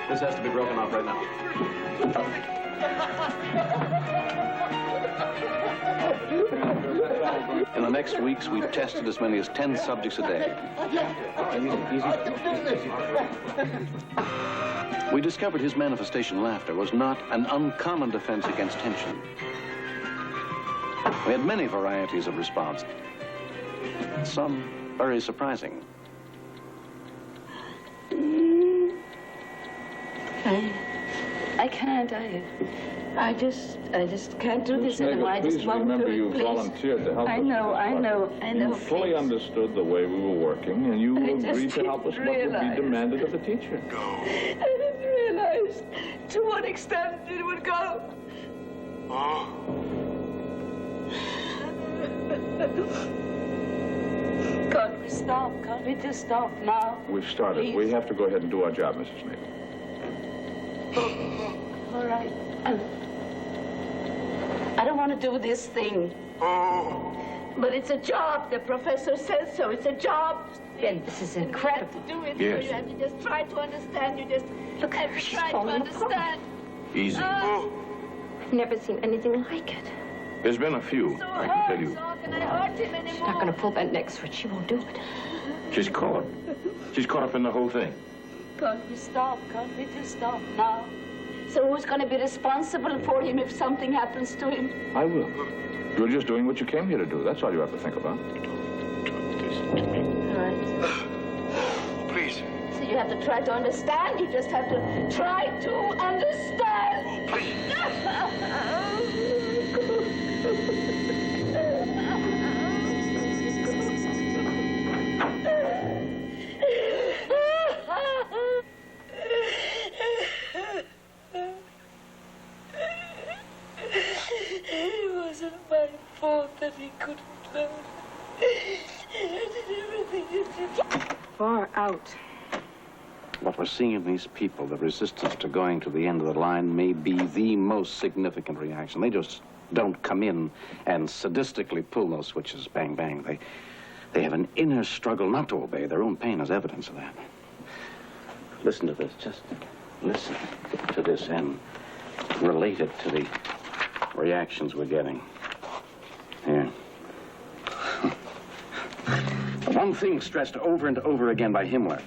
This has to be broken off right now. In the next weeks, we've tested as many as 10 subjects a day. We discovered his manifestation, laughter, was not an uncommon defense against tension. We had many varieties of response, some very surprising. I can't. I just can't do this anymore. I just won't remember do it, you please. volunteered to help us. I know. You fully please. understood the way we were working, and you I agreed just to help us didn't what would be realize. demanded of the teacher. I didn't realize to what extent it would go. Can't we stop? Can't we just stop now? We've started. Please. We have to go ahead and do our job, Mrs. Smith. All right. I don't want to do this thing. But it's a job. The professor says so. It's a job. Ben, this is incredible. You have to do it. Yes. So you have to just try to understand. You just Look at have her. to She's try to falling apart. understand. Easy. I've never seen anything like it. There's been a few, I can tell you. So how can I hurt him anymore? She's not going to pull that next switch. She won't do it. She's caught. She's caught up in the whole thing. Can't we stop? Can't we just stop now? So who's going to be responsible for him if something happens to him? I will. You're just doing what you came here to do. That's all you have to think about. All right. Please. So you have to try to understand. You just have to try to understand. that he couldn't learn. I did everything he did. Far out. What we're seeing in these people, the resistance to going to the end of the line, may be the most significant reaction. They just don't come in and sadistically pull those switches, bang, bang. They have an inner struggle not to obey. Their own pain is evidence of that. Listen to this. Just listen to this and relate it to the reactions we're getting. Here. One thing stressed over and over again by Himmler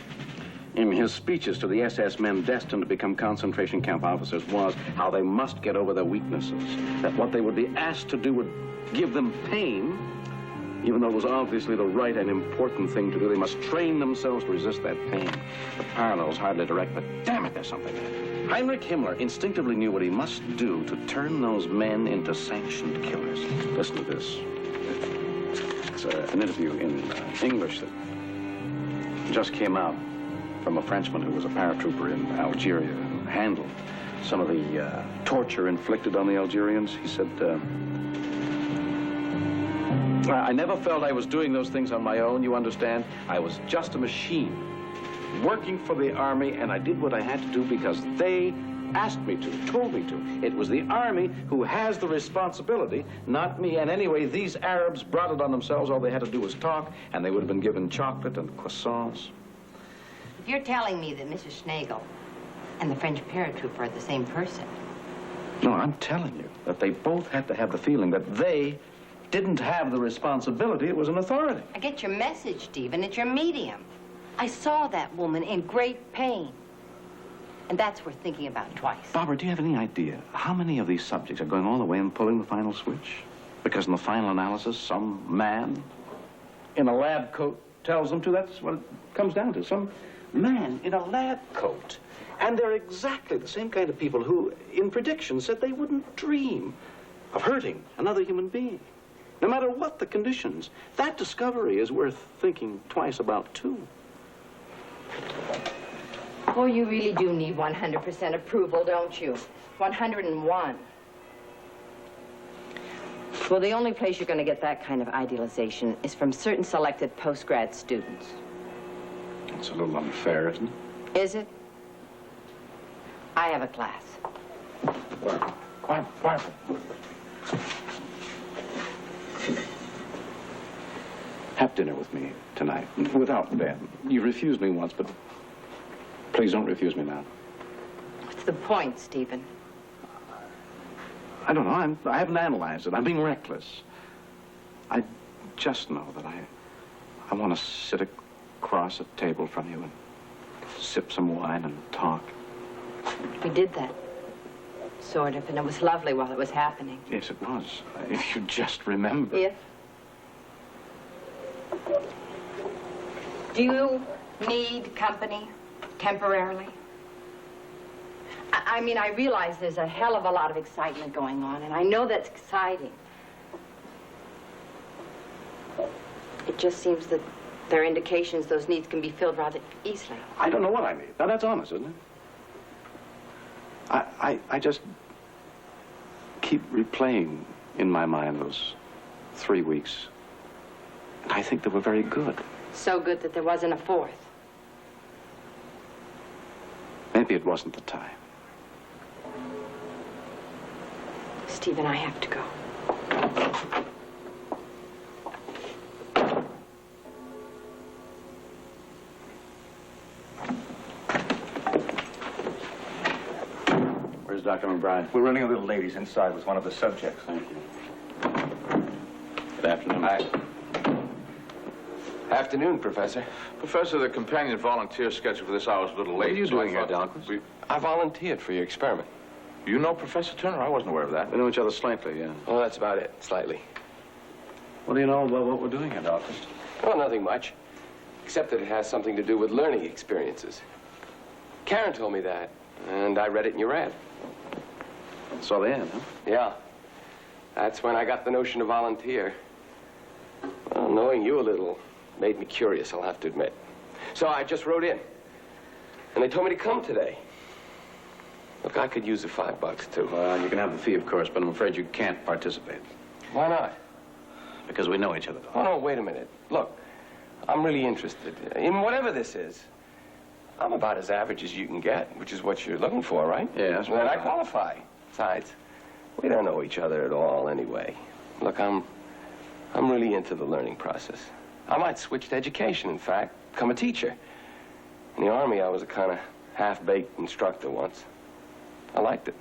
in his speeches to the SS men destined to become concentration camp officers was how they must get over their weaknesses, that what they would be asked to do would give them pain, even though it was obviously the right and important thing to do. They must train themselves to resist that pain. The parallel's hardly direct, but damn it, there's something there. Heinrich Himmler instinctively knew what he must do to turn those men into sanctioned killers. Listen to this. It's an interview in English that just came out from a Frenchman who was a paratrooper in Algeria who handled some of the torture inflicted on the Algerians. He said, I never felt I was doing those things on my own, you understand? I was just a machine working for the army, and I did what I had to do because they asked me to, told me to. It was the army who has the responsibility, not me. And anyway, these Arabs brought it on themselves. All they had to do was talk, and they would have been given chocolate and croissants. If you're telling me that Mrs. Schlegel and the French paratrooper are the same person. No, I'm telling you that they both had to have the feeling that they didn't have the responsibility. It was an authority. I get your message, Stephen. It's your medium. I saw that woman in great pain. And that's worth thinking about twice. Barbara, do you have any idea how many of these subjects are going all the way and pulling the final switch? Because in the final analysis, some man in a lab coat tells them to. That's what it comes down to. Some man in a lab coat. And they're exactly the same kind of people who, in prediction, said they wouldn't dream of hurting another human being. No matter what the conditions. That discovery is worth thinking twice about, too. Oh, you really do need 100% approval, don't you? 101. Well, the only place you're going to get that kind of idealization is from certain selected post-grad students. It's a little unfair, isn't it? Is it? I have a class. Barbara. Have dinner with me tonight, without Ben. You refused me once, but please don't refuse me now. What's the point, Stephen? I don't know. I haven't analyzed it. I'm being reckless. I just know that I want to sit across a table from you and sip some wine and talk. We did that. Sort of, and it was lovely while it was happening. Yes, it was. If you just remember. If? Do you need company temporarily? I mean, I realize there's a hell of a lot of excitement going on, and I know that's exciting. It just seems that there are indications those needs can be filled rather easily. I don't know what I need. Now, that's honest, isn't it? I just keep replaying in my mind those 3 weeks. And I think they were very good. So good that there wasn't a fourth. Maybe it wasn't the time. Stephen, I have to go. Where's Dr. McBride? We're running a little late. He's inside with one of the subjects. Thank you. Good afternoon. Hi. Afternoon, Professor. Professor, the companion volunteer schedule for this hour is a little late. What are you doing here, Dalquist? I volunteered for your experiment. You know Professor Turner? I wasn't aware of that. We know each other slightly, yeah. Oh, that's about it, slightly. What do you know about what we're doing here, Dalquist? Well, nothing much, except that it has something to do with learning experiences. Karen told me that, and I read it in your ad. So the end, huh? Yeah. That's when I got the notion to volunteer. Well, knowing you a little made me curious, I'll have to admit. So I just wrote in. And they told me to come today. Look, I could use the $5, too. Well, you can have the fee, of course, but I'm afraid you can't participate. Why not? because we know each other. Oh, no, wait a minute. Look, I'm really interested in whatever this is. I'm about as average as you can get, which is what you're looking for, right? Yes. Well, then I qualify. Besides, we don't know each other at all anyway. Look, I'm really into the learning process. I might switch to education, in fact, become a teacher. In the Army, I was a kind of half-baked instructor once. I liked it.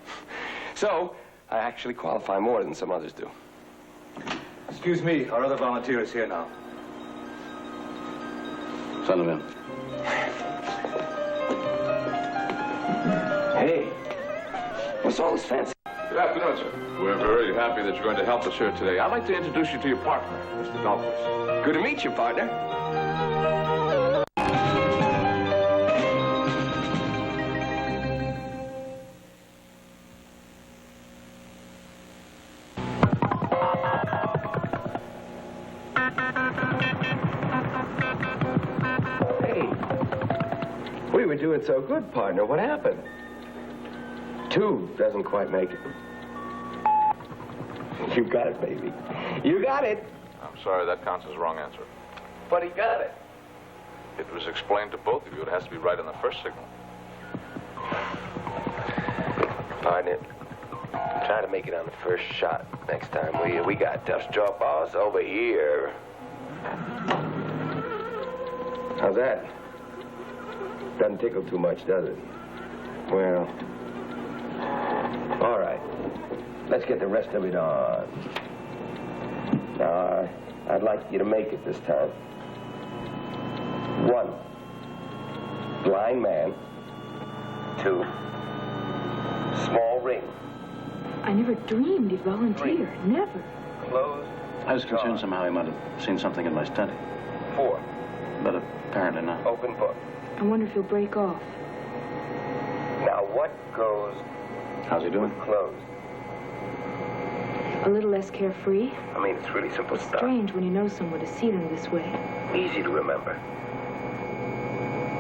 So, I actually qualify more than some others do. Excuse me, our other volunteer is here now. Send him in. Hey, what's all this fancy? Good afternoon, sir. We're very happy that you're going to help us here today. I'd like to introduce you to your partner, Mr. Dahlquist. Good to meet you, partner. Hey, we were doing so good, partner. What happened? 2 doesn't quite make it. You got it, baby. You got it. I'm sorry, that counts as the wrong answer. But he got it. It was explained to both of you. It has to be right on the first signal. Partner, try to make it on the first shot next time. We got Duff's Jaw Boss over here. How's that? Doesn't tickle too much, does it? Well, all right. Let's get the rest of it on. Now, I'd like you to make it this time. 1, blind man. 2, small ring. I never dreamed he'd volunteer. Never. Closed. I was concerned somehow he might have seen something in my study. 4, But apparently not. open book. I wonder if he'll break off. Now, what goes How's he doing? closed? A little less carefree. I mean, it's really simple stuff. Strange when you know someone to see them this way. Easy to remember.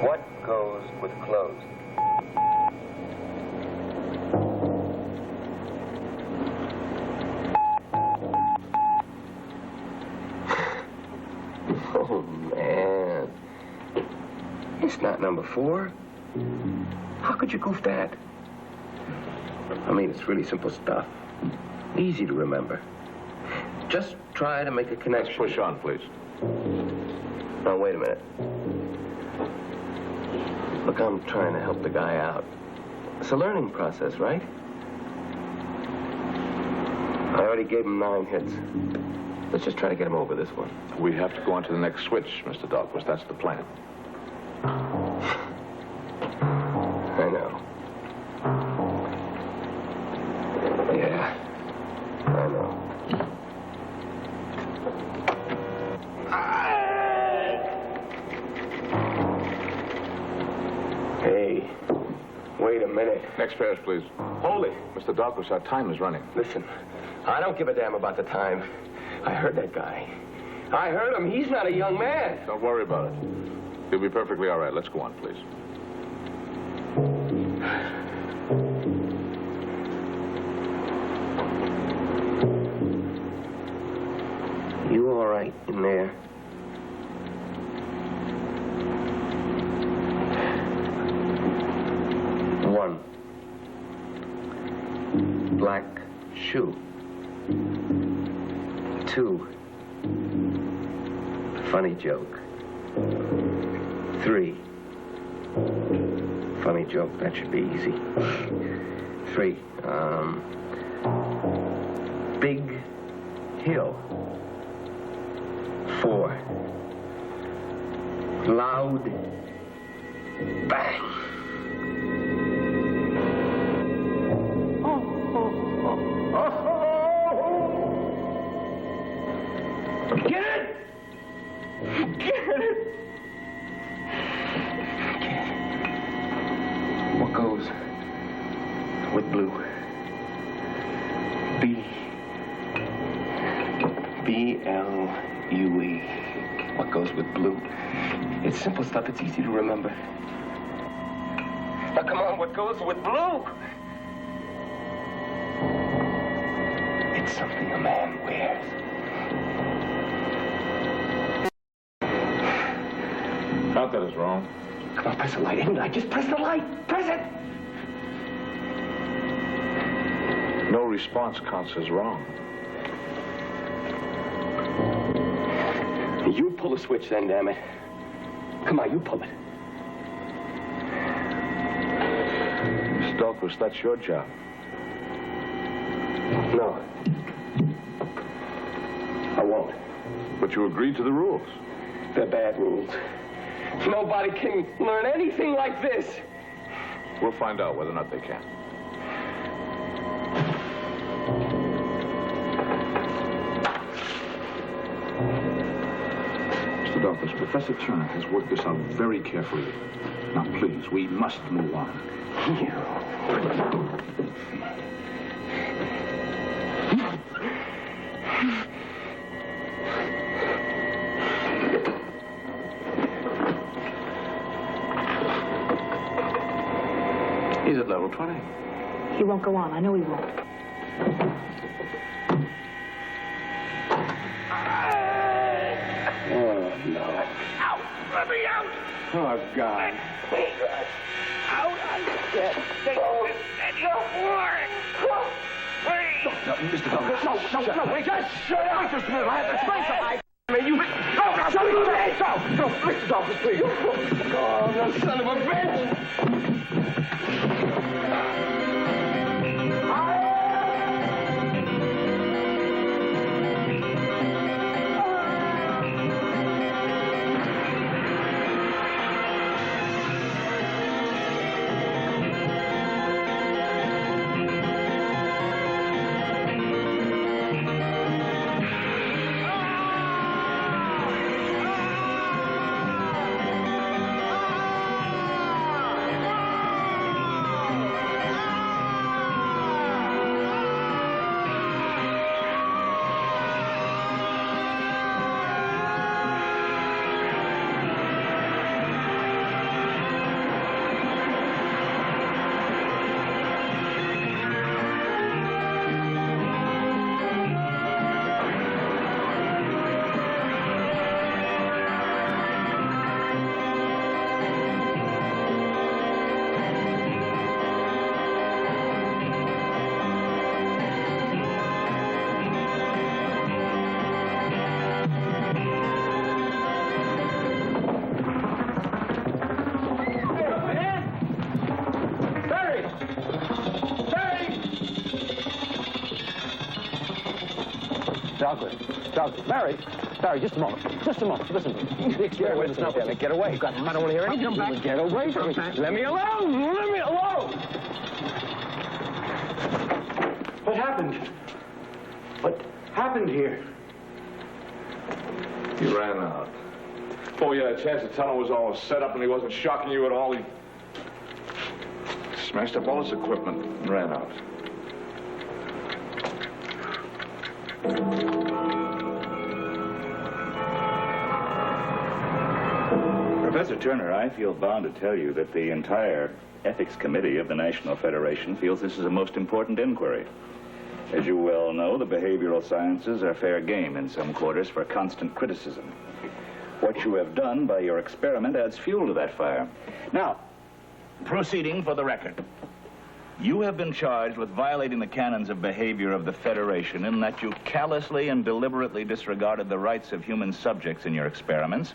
What goes with closed? Oh, man. It's not number 4. How could you goof that? I mean, it's really simple stuff. Easy to remember. Just try to make a connection. Push on, please. Now, wait a minute. Look, I'm trying to help the guy out. It's a learning process, right? I already gave him 9 hits. Let's just try to get him over this one. We have to go on to the next switch, Mr. Dahlquist. That's the plan. I know. Yeah, I know. Hey, wait a minute. Next pairs, please. Hold it. Mr. Dahlquist, our time is running. Listen, I don't give a damn about the time. I heard that guy. I heard him. He's not a young man. Don't worry about it. He'll be perfectly all right. Let's go on, please. You all right in there? One, black shoe. 2, funny joke. 3, funny joke. That should be easy. 3, big hill. 4, loud bang. Get it! Get it! What goes with blue? B-L-U-E. What goes with blue? It's simple stuff. It's easy to remember. Now, come on, what goes with blue? It's something a man wears. that is wrong. Come on, press the light. I just press the light. Press it! No response counts as wrong. You pull the switch then, damn it. Come on, you pull it. Miss Dahlquist, that's your job. No. I won't. But you agreed to the rules. They're bad rules. Nobody can learn anything like this. We'll find out whether or not they can. Mr. Dahlquist, Professor Turner has worked this out very carefully. Now, please, we must move on. He's at level 20. He won't go on. I know he won't. Oh, no. Out! Let me out! Oh, God. Out! I can't take this anymore! Please! No, Mr. Dahlquist. No, wait, just shut up! Just a minute, I have to explain something. You... No, shut your face up! No, Mr. Dahlquist, please. Oh, no, son of a bitch! Douglas, Barry, just a moment. Just a moment. Listen to me. The experiment is not going to get away. I don't want to hear anything. Come back. Get away from me. Let me alone. Let me alone. What happened? What happened here? He ran out. Before you had a chance to tell him it was all set up and he wasn't shocking you at all, he smashed up all his equipment and ran out. Professor Turner, I feel bound to tell you that the entire Ethics Committee of the National Federation feels this is a most important inquiry. As you well know, the behavioral sciences are fair game in some quarters for constant criticism. What you have done by your experiment adds fuel to that fire. Now, proceeding for the record. You have been charged with violating the canons of behavior of the Federation in that you callously and deliberately disregarded the rights of human subjects in your experiments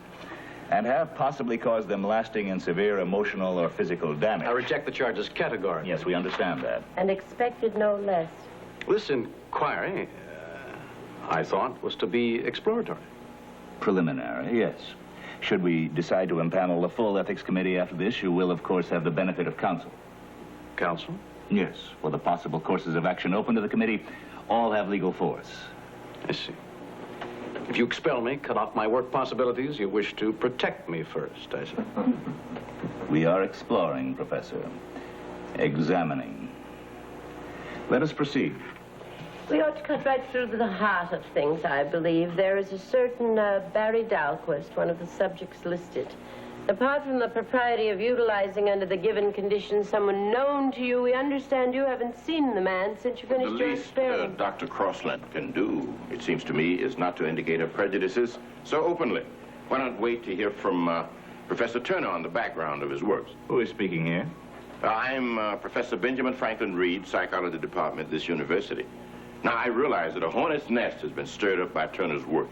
and have possibly caused them lasting and severe emotional or physical damage. I reject the charges categorically. Yes, we understand that. And expected no less. This inquiry, I thought, was to be exploratory. Preliminary, yes. Should we decide to impanel the full Ethics Committee after this, you will, of course, have the benefit of counsel. Counsel? Yes. For the possible courses of action open to the committee, all have legal force. I see. If you expel me, cut off my work possibilities, you wish to protect me first, I see. We are exploring, Professor. Examining. Let us proceed. We ought to cut right through to the heart of things, I believe. There is a certain Barry Dahlquist, one of the subjects listed. Apart from the propriety of utilizing under the given conditions someone known to you, we understand you haven't seen the man since you finished your experiment. The least Dr. Crossland can do, it seems to me, is not to indicate her prejudices so openly. Why not wait to hear from Professor Turner on the background of his works. Who is speaking here? I'm Professor Benjamin Franklin Reed, Psychology Department at this university. Now, I realize that a hornet's nest has been stirred up by Turner's work,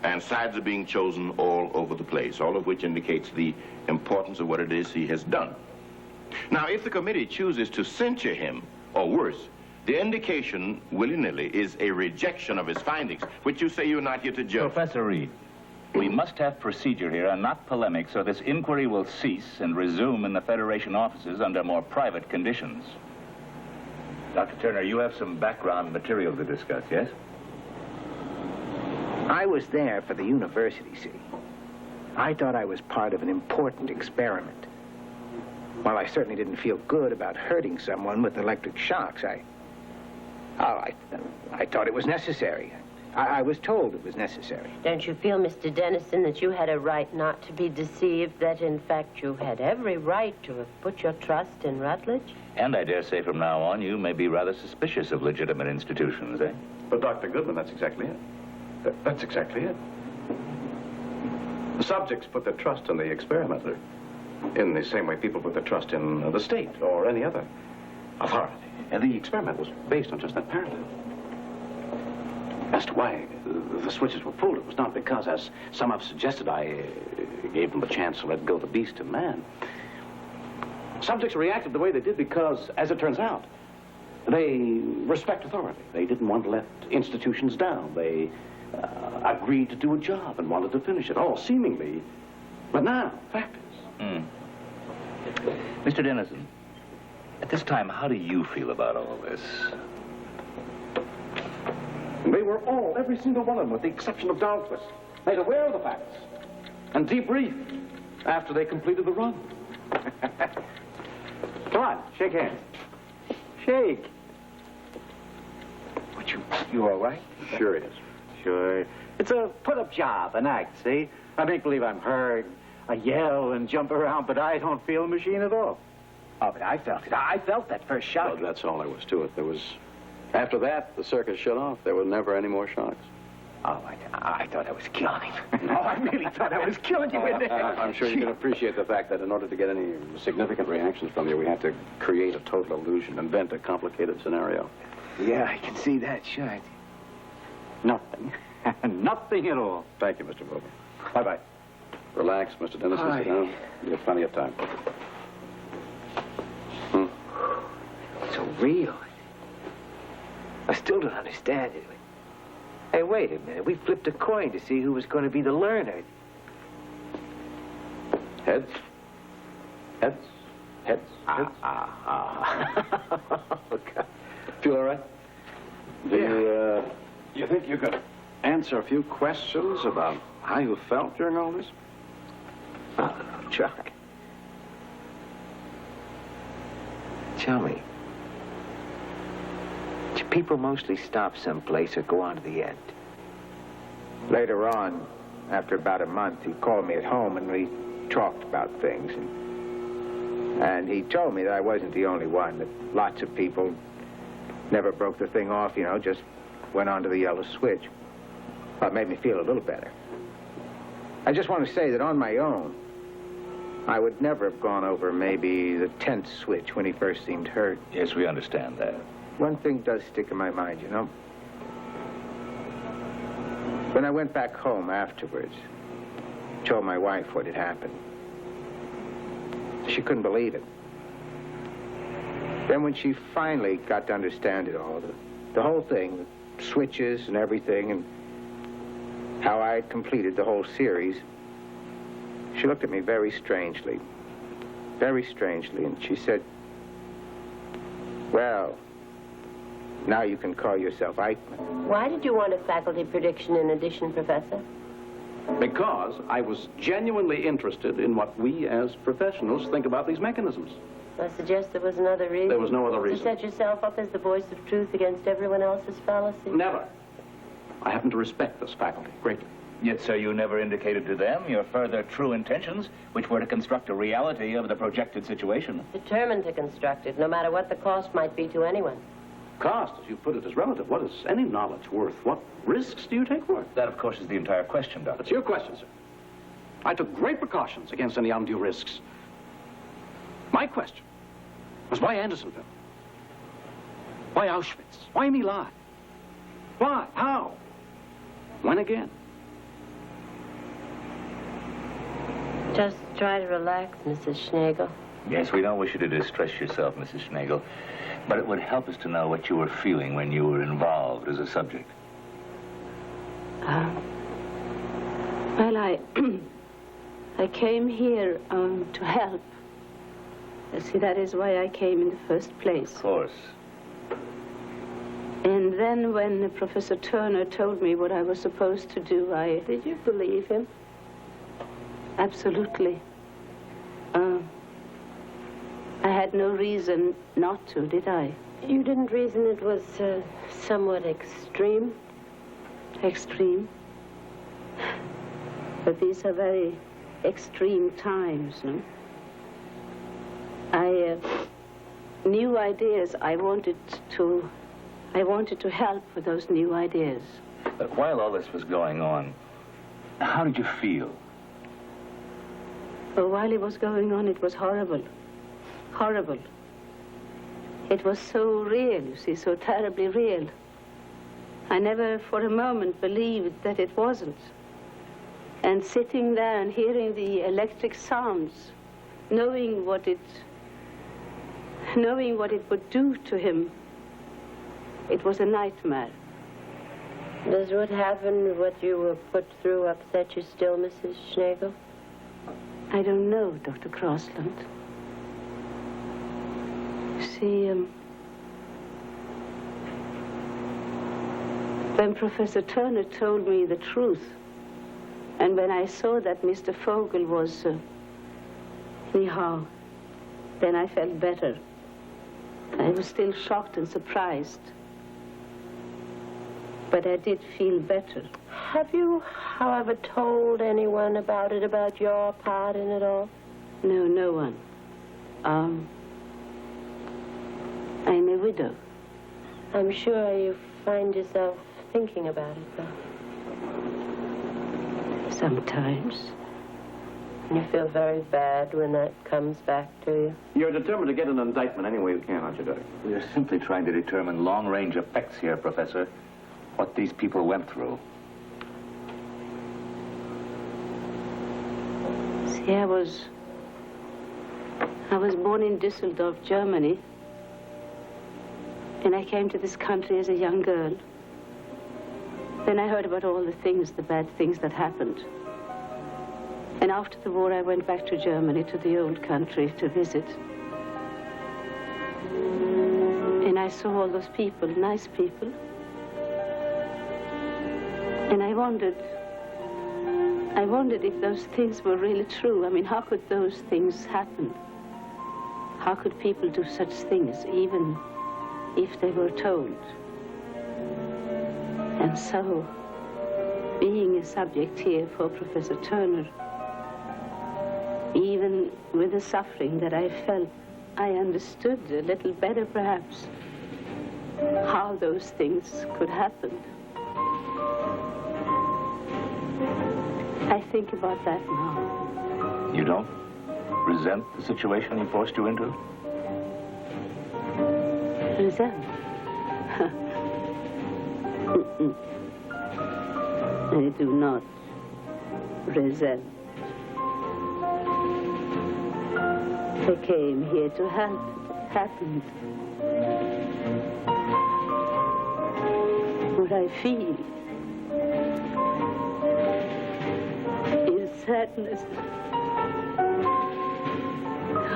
and sides are being chosen all over the place, all of which indicates the importance of what it is he has done. Now, if the committee chooses to censure him, or worse, the indication, willy-nilly, is a rejection of his findings, which you say you're not here to judge. Professor Reed, we must have procedure here and not polemic, so this inquiry will cease and resume in the Federation offices under more private conditions. Dr. Turner, you have some background material to discuss, yes? I was there for the university, see. I thought I was part of an important experiment. While I certainly didn't feel good about hurting someone with electric shocks, I thought it was necessary. I was told it was necessary. Don't you feel, Mr. Dennison, that you had a right not to be deceived, that in fact you had every right to have put your trust in Rutledge? And I dare say from now on you may be rather suspicious of legitimate institutions, eh? But Dr. Goodman, that's exactly it. That's exactly it. The subjects put their trust in the experimenter in the same way people put their trust in the state or any other authority. And the experiment was based on just that paradigm. As to why the switches were pulled, it was not because, as some have suggested, I gave them the chance to let go the beast in man. Subjects reacted the way they did because, as it turns out, they respect authority. They didn't want to let institutions down. They agreed to do a job and wanted to finish it, all seemingly. But now, fact is. Mr. Dennison, at this time, how do you feel about all this? They were all, every single one of them, with the exception of Dahlquist, made aware of the facts and debriefed after they completed the run. Come on, shake hands. Shake. What, you all right? Sure it is. Sure. It's a put-up job, an act, see? I make believe I'm hurt. I yell and jump around, but I don't feel a machine at all. Oh, but I felt it. I felt that first shock. Well, that's all there was to it. There was... After that, the circuit shut off. There were never any more shocks. Oh, I thought I was killing him. Oh, I really thought I was killing you in there. I'm sure you can appreciate the fact that in order to get any significant reactions from you, we had to create a total illusion, invent a complicated scenario. Yeah, I can see that, sure. Nothing. Nothing at all. Thank you, Mr. Bober. Bye-bye. Relax, Mr. Dennison. Sit down. You have plenty of time. So real. I still don't understand it. Hey, wait a minute. We flipped a coin to see who was going to be the learner. Heads. Heads. Heads. Heads. Okay. Feel all right? Do you think you could answer a few questions about how you felt during all this? Chuck. Tell me. Do people mostly stop someplace or go on to the end? Later on, after about a month, he called me at home and we talked about things. And he told me that I wasn't the only one, that lots of people never broke the thing off, you know, just went on to the yellow switch. Well, it made me feel a little better. I just want to say that on my own, I would never have gone over maybe the 10th switch when he first seemed hurt. Yes, we understand that. One thing does stick in my mind, you know. When I went back home afterwards, told my wife what had happened. She couldn't believe it. Then when she finally got to understand it all, the whole thing, the switches and everything, and how I had completed the whole series, she looked at me very strangely, and she said, well, now you can call yourself Eichmann. Why did you want a faculty prediction in addition, Professor? Because I was genuinely interested in what we as professionals think about these mechanisms. I suggest there was another reason. There was no other reason. To set yourself up as the voice of truth against everyone else's fallacy? Never. I happen to respect this faculty greatly. Yet, so you never indicated to them your further true intentions, which were to construct a reality of the projected situation. Determined to construct it, no matter what the cost might be to anyone. Cost, as you put it, is relative. What is any knowledge worth? What risks do you take for it? That, of course, is the entire question, Doctor. That's your question, sir. I took great precautions against any undue risks. My question was, why Andersonville? Why Auschwitz? Why My Lai? Why? How? When again? Just try to relax, Mrs. Schnagel. Yes, we don't wish you to distress yourself, Mrs. Schnagel, but it would help us to know what you were feeling when you were involved as a subject. Well, I came here to help. You see, that is why I came in the first place. Of course. And then when Professor Turner told me what I was supposed to do, Did you believe him? Absolutely. I had no reason not to, did I? You didn't reason it was somewhat extreme? Extreme? But these are very extreme times, no? New ideas, I wanted to help with those new ideas. But while all this was going on, how did you feel? Well, while it was going on, it was horrible. Horrible. It was so real, you see, so terribly real. I never for a moment believed that it wasn't. And sitting there and hearing the electric sounds, knowing what it would do to him, it was a nightmare. Does what happened, what you were put through, upset you still, Mrs. Schnagel? I don't know, Dr. Crossland. You see, when Professor Turner told me the truth, and when I saw that Mr. Fogel was, anyhow, then I felt better. I was still shocked and surprised. But I did feel better. Have you, however, told anyone about it, about your part in it all? No, no one. I'm a widow. I'm sure you find yourself thinking about it, though. Sometimes. You feel very bad when that comes back to you? You're determined to get an indictment any way you can, aren't you, Doc? We're simply trying to determine long-range effects here, Professor. What these people went through. See, I was born in Düsseldorf, Germany. And I came to this country as a young girl. Then I heard about all the things, the bad things that happened. And after the war, I went back to Germany, to the old country, to visit. And I saw all those people, nice people. And I wondered if those things were really true. I mean, how could those things happen? How could people do such things, even if they were told? And so, being a subject here for Professor Turner, even with the suffering that I felt, I understood a little better, perhaps, how those things could happen. I think about that now. You don't resent the situation he forced you into? Resent? I do not resent. I came here to help. It happened. What I feel is sadness.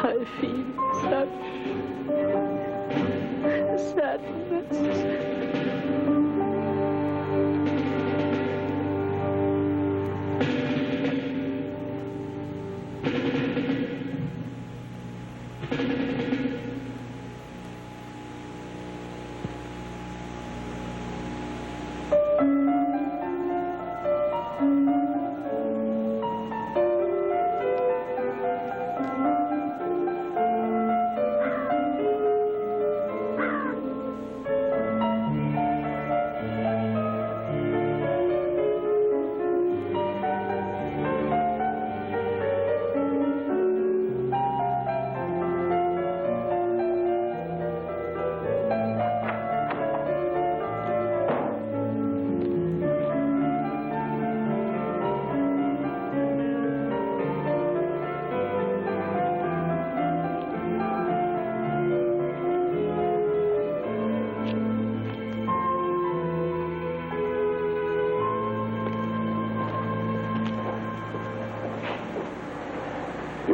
I feel sadness.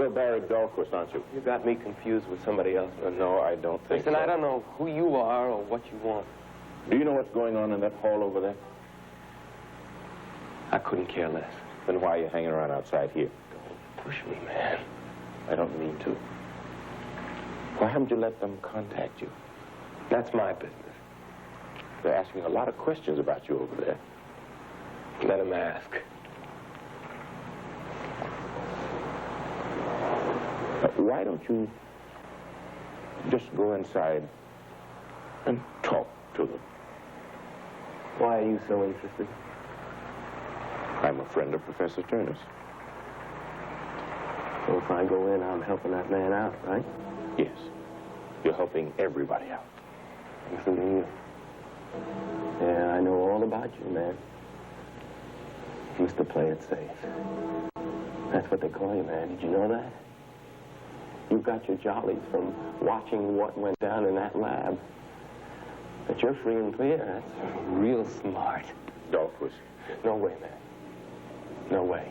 You're Barry Dahlquist, aren't you? You got me confused with somebody else. No, I don't think Listen, so. I don't know who you are or what you want. Do you know what's going on in that hall over there? I couldn't care less. Then why are you hanging around outside here? Don't push me, man. I don't mean to. Why haven't you let them contact you? That's my business. They're asking a lot of questions about you over there. Let them ask. Why don't you just go inside and talk to them? Why are you so interested? I'm a friend of Professor Turner's. So if I go in, I'm helping that man out, right? Yes. You're helping everybody out. Including you. Yeah, I know all about you, man. Mr. Play It Safe. That's what they call you, man. Did you know that? You got your jollies from watching what went down in that lab. But you're free and clear. That's real smart. Dahlquist. No way, man. No way.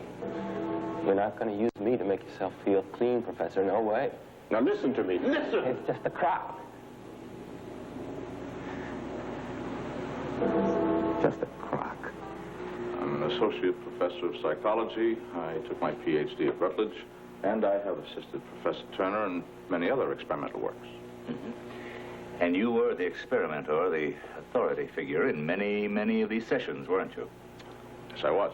You're not going to use me to make yourself feel clean, Professor. No way. Now listen to me. Listen! It's just a crowd. Just a crock. I'm an associate professor of psychology. I took my PhD at Rutledge, and I have assisted Professor Turner in many other experimental works. Mm-hmm. And you were the experimenter, the authority figure in many, many of these sessions, weren't you? Yes, I was.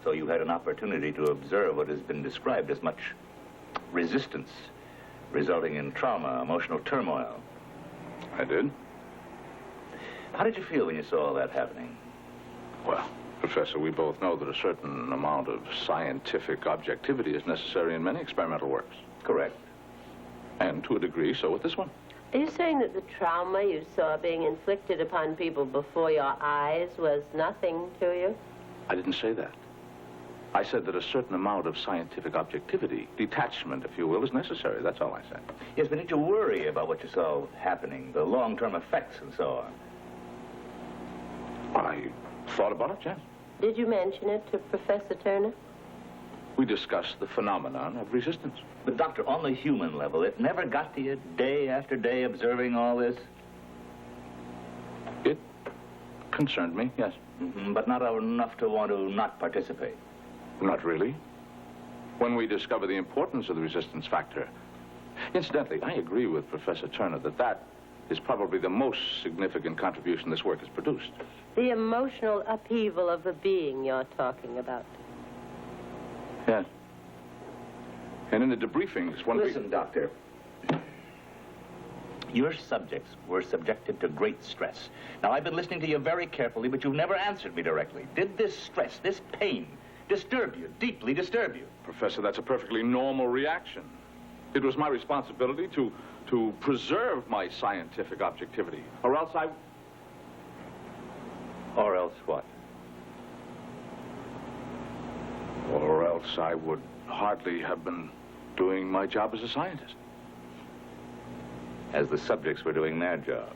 So you had an opportunity to observe what has been described as much resistance, resulting in trauma, emotional turmoil. I did. How did you feel when you saw all that happening? Well, Professor, we both know that a certain amount of scientific objectivity is necessary in many experimental works. Correct. And to a degree, so with this one. Are you saying that the trauma you saw being inflicted upon people before your eyes was nothing to you? I didn't say that. I said that a certain amount of scientific objectivity, detachment, if you will, is necessary. That's all I said. Yes, but did you worry about what you saw happening, the long-term effects and so on? I thought about it, yes. Did you mention it to Professor Turner? We discussed the phenomenon of resistance. But, Doctor, on the human level, it never got to you day after day observing all this? It concerned me, yes. Mm-hmm, but not enough to want to not participate? Not really. When we discover the importance of the resistance factor. Incidentally, I agree with Professor Turner that that is probably the most significant contribution this work has produced. The emotional upheaval of the being you're talking about. Yes. And in the debriefings, when Listen, Doctor. Your subjects were subjected to great stress. Now, I've been listening to you very carefully, but you've never answered me directly. Did this stress, this pain, disturb you, deeply disturb you? Professor, that's a perfectly normal reaction. It was my responsibility to preserve my scientific objectivity, or else I... Or else what? Or else I would hardly have been doing my job as a scientist. As the subjects were doing their jobs.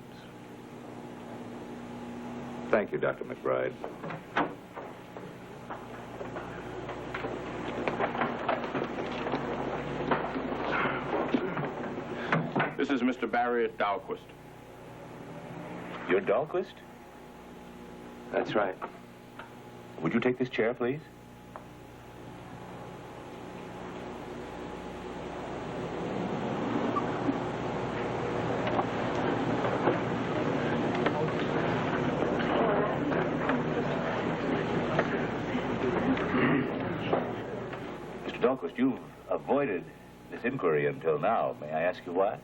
Thank you, Dr. McBride. This is Mr. Barry Dahlquist. You're Dahlquist? That's right. Would you take this chair, please? Mr. Dahlquist, you've avoided this inquiry until now. May I ask you why?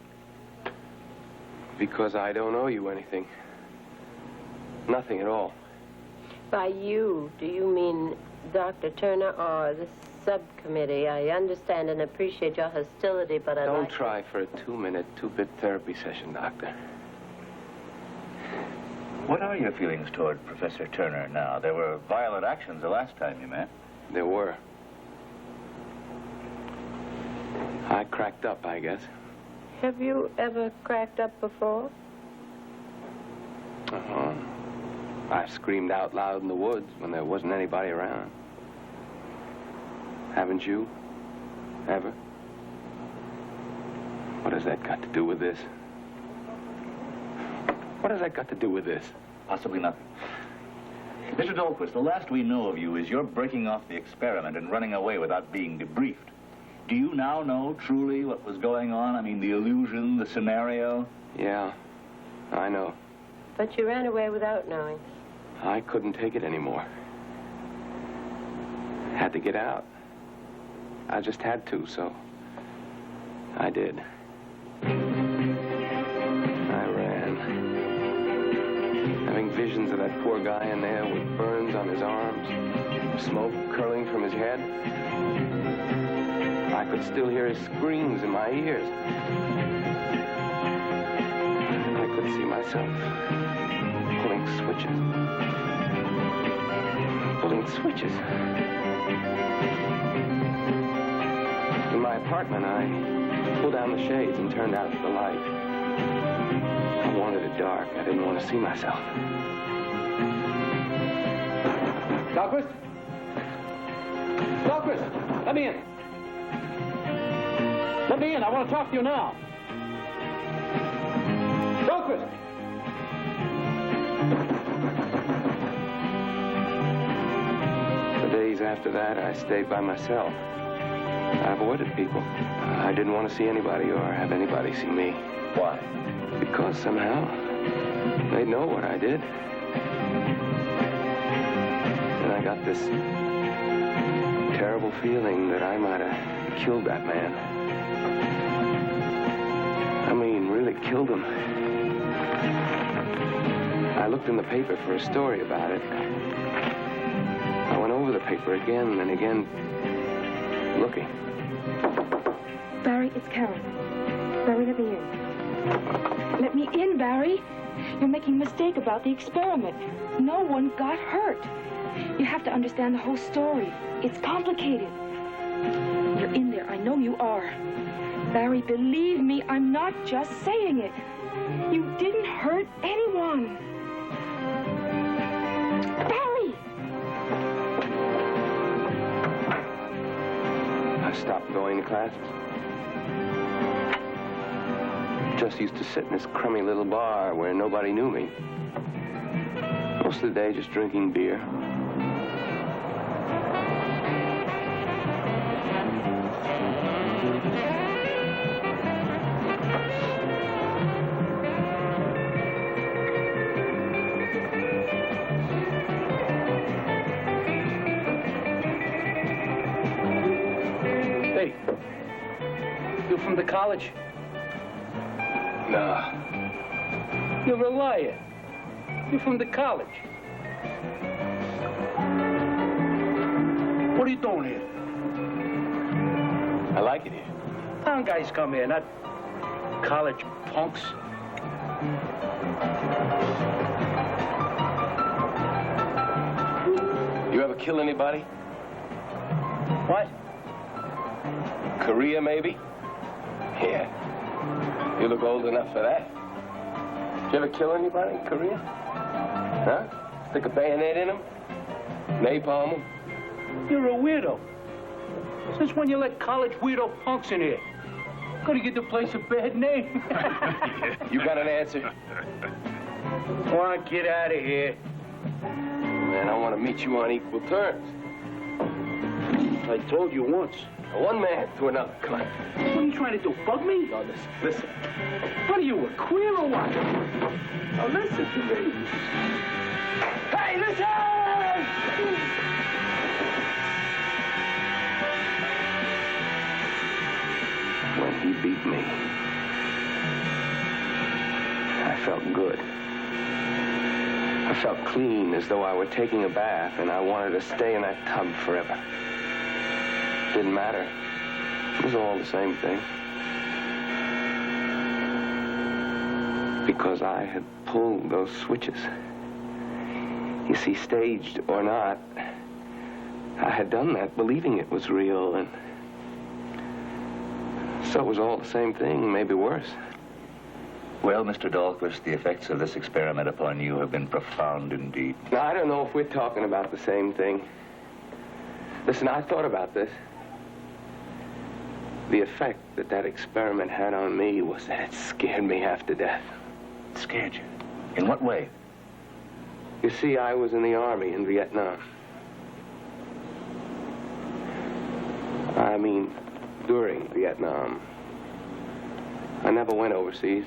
Because I don't owe you anything. Nothing at all. By you, do you mean Dr. Turner or the subcommittee? I understand and appreciate your hostility, but I Don't try for a 2-minute, 2-bit therapy session, Doctor. What are your feelings toward Professor Turner now? There were violent actions the last time you met. There were. I cracked up, I guess. Have you ever cracked up before? Uh-huh. I screamed out loud in the woods when there wasn't anybody around. Haven't you? Ever? What has that got to do with this? What has that got to do with this? Possibly nothing. Mr. Dahlquist, the last we know of you is you're breaking off the experiment and running away without being debriefed. Do you now know truly what was going on? I mean, the illusion, the scenario? Yeah, I know. But you ran away without knowing. I couldn't take it anymore. Had to get out. I just had to, so I did. I ran. Having visions of that poor guy in there with burns on his arms, smoke curling from his head. I could still hear his screams in my ears. I could see myself pulling switches. Pulling switches. In my apartment, I pulled down the shades and turned out the light. I wanted it dark. I didn't want to see myself. Dahlquist? Dahlquist, let me in. Let me in. I want to talk to you now. Dahlquist! The days after that, I stayed by myself. I avoided people. I didn't want to see anybody or have anybody see me. Why? Because somehow they'd know what I did. And I got this terrible feeling that I might have killed that man. I mean, really killed him. I looked in the paper for a story about it. I went over the paper again and again, looking. Barry, it's Karen. Barry, let me in. Let me in, Barry. You're making a mistake about the experiment. No one got hurt. You have to understand the whole story. It's complicated. You're in there. I know you are. Barry, believe me, I'm not just saying it. You didn't hurt anyone. Barry! I stopped going to classes. Just used to sit in this crummy little bar where nobody knew me. Most of the day just drinking beer. Hey, you from the college? Nah. You're a liar. You're from the college. What are you doing here? I like it here. Town guys come here, not college punks. You ever kill anybody? What? Korea, maybe? Yeah. You look old enough for that. Did you ever kill anybody in Korea? Huh? Stick a bayonet in them? Napalm them? You're a weirdo. Since when you let college weirdo punks in here? Gonna get the place a bad name. You got an answer? I want to get out of here. Man, I want to meet you on equal terms. I told you once. One man to another. Come on. What are you trying to do, bug me? No, listen. What are you, a queer or what? Oh, listen to me. Hey, listen! When he beat me, I felt good. I felt clean, as though I were taking a bath, and I wanted to stay in that tub forever. Didn't matter. It was all the same thing. Because I had pulled those switches. You see, staged or not, I had done that believing it was real, and so it was all the same thing, maybe worse. Well, Mr. Dahlquist, the effects of this experiment upon you have been profound indeed. Now, I don't know if we're talking about the same thing. Listen, I thought about this. The effect that that experiment had on me was that it scared me half to death. It scared you? In what way? You see, I was in the Army in Vietnam. I mean, during Vietnam. I never went overseas.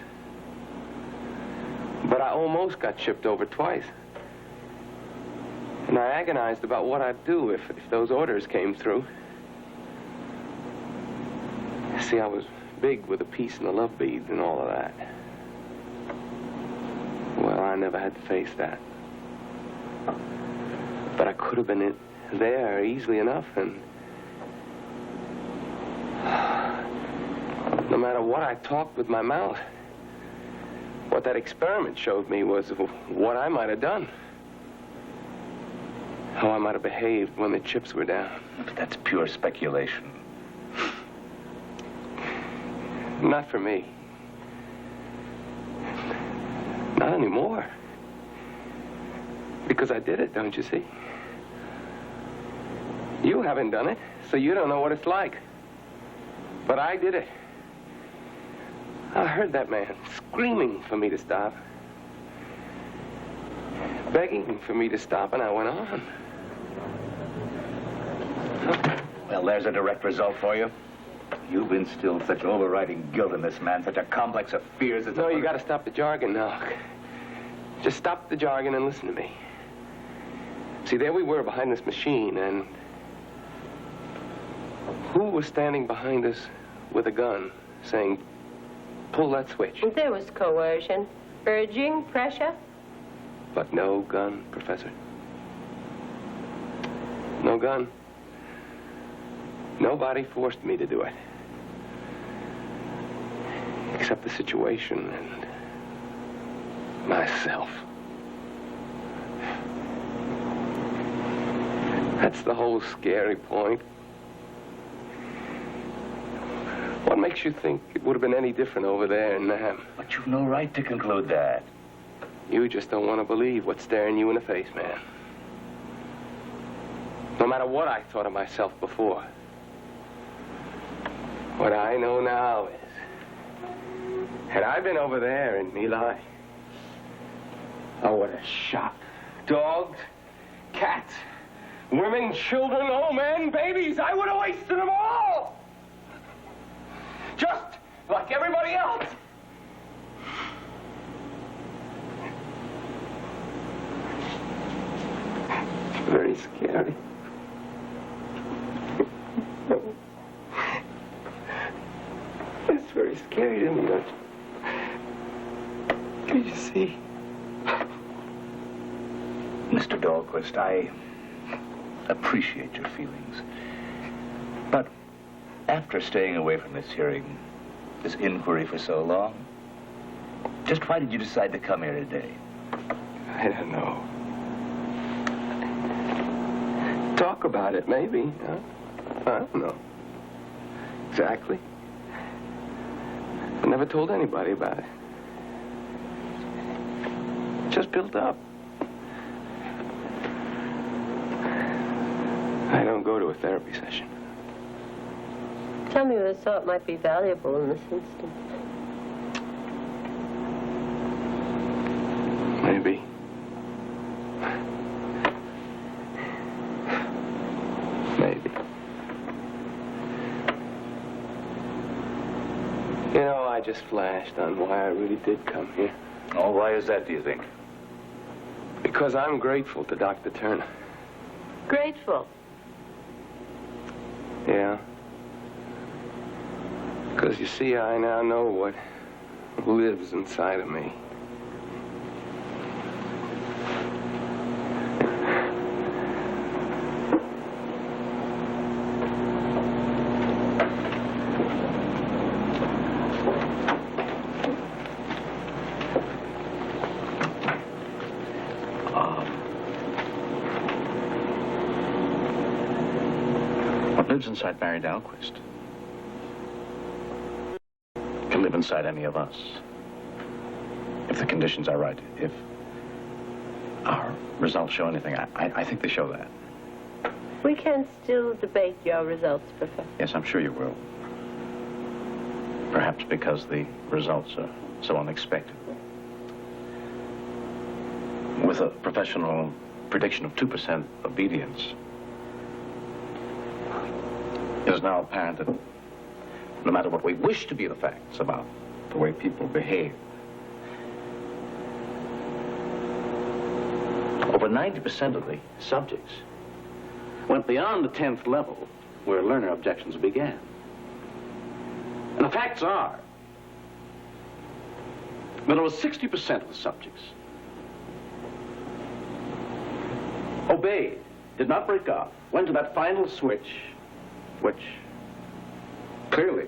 But I almost got shipped over twice. And I agonized about what I'd do if those orders came through. See, I was big with the peace and the love beads and all of that. Well, I never had to face that. But I could have been there easily enough, and no matter what I talked with my mouth, what that experiment showed me was what I might have done. How I might have behaved when the chips were down. But that's pure speculation. Not for me. Not anymore. Because I did it, don't you see? You haven't done it, so you don't know what it's like. But I did it. I heard that man screaming for me to stop. Begging for me to stop, and I went on. Well, there's a direct result for you. You've instilled such overriding guilt in this man, such a complex of fears that... No, you gotta stop the jargon now. Just stop the jargon and listen to me. See, there we were behind this machine, and who was standing behind us with a gun, saying, pull that switch? There was coercion, urging, pressure. But no gun, Professor. No gun. Nobody forced me to do it. Except the situation and myself. That's the whole scary point. What makes you think it would have been any different over there in Nam? But you've no right to conclude that. You just don't want to believe what's staring you in the face, man. No matter what I thought of myself before. What I know now is, had I been over there in My Lai, I would have shot dogs, cats, women, children, old men, babies. I would have wasted them all. Just like everybody else. It's very scary. It's very scary to me, don't you? Can you see? Mr. Dahlquist, I appreciate your feelings. But after staying away from this hearing, this inquiry for so long, just why did you decide to come here today? I don't know. Talk about it, maybe. Huh? I don't know. Exactly. I never told anybody about it. Just built up. I don't go to a therapy session. Tell me what thought might be valuable in this instance. Maybe. Maybe. You know, I just flashed on why I really did come here. Oh, why is that, do you think? Because I'm grateful to Dr. Turner. Grateful? Yeah. Because, you see, I now know what lives inside of me. What lives inside Barry Dahlquist can live inside any of us. If the conditions are right, if our results show anything, I think they show that. We can still debate your results, Professor. Yes, I'm sure you will. Perhaps because the results are so unexpected. With a professional prediction of 2% obedience, it is now apparent that no matter what we wish to be the facts about the way people behave, over 90% of the subjects went beyond the 10th level where learner objections began. And the facts are that over 60% of the subjects obeyed, did not break off, went to that final switch, which clearly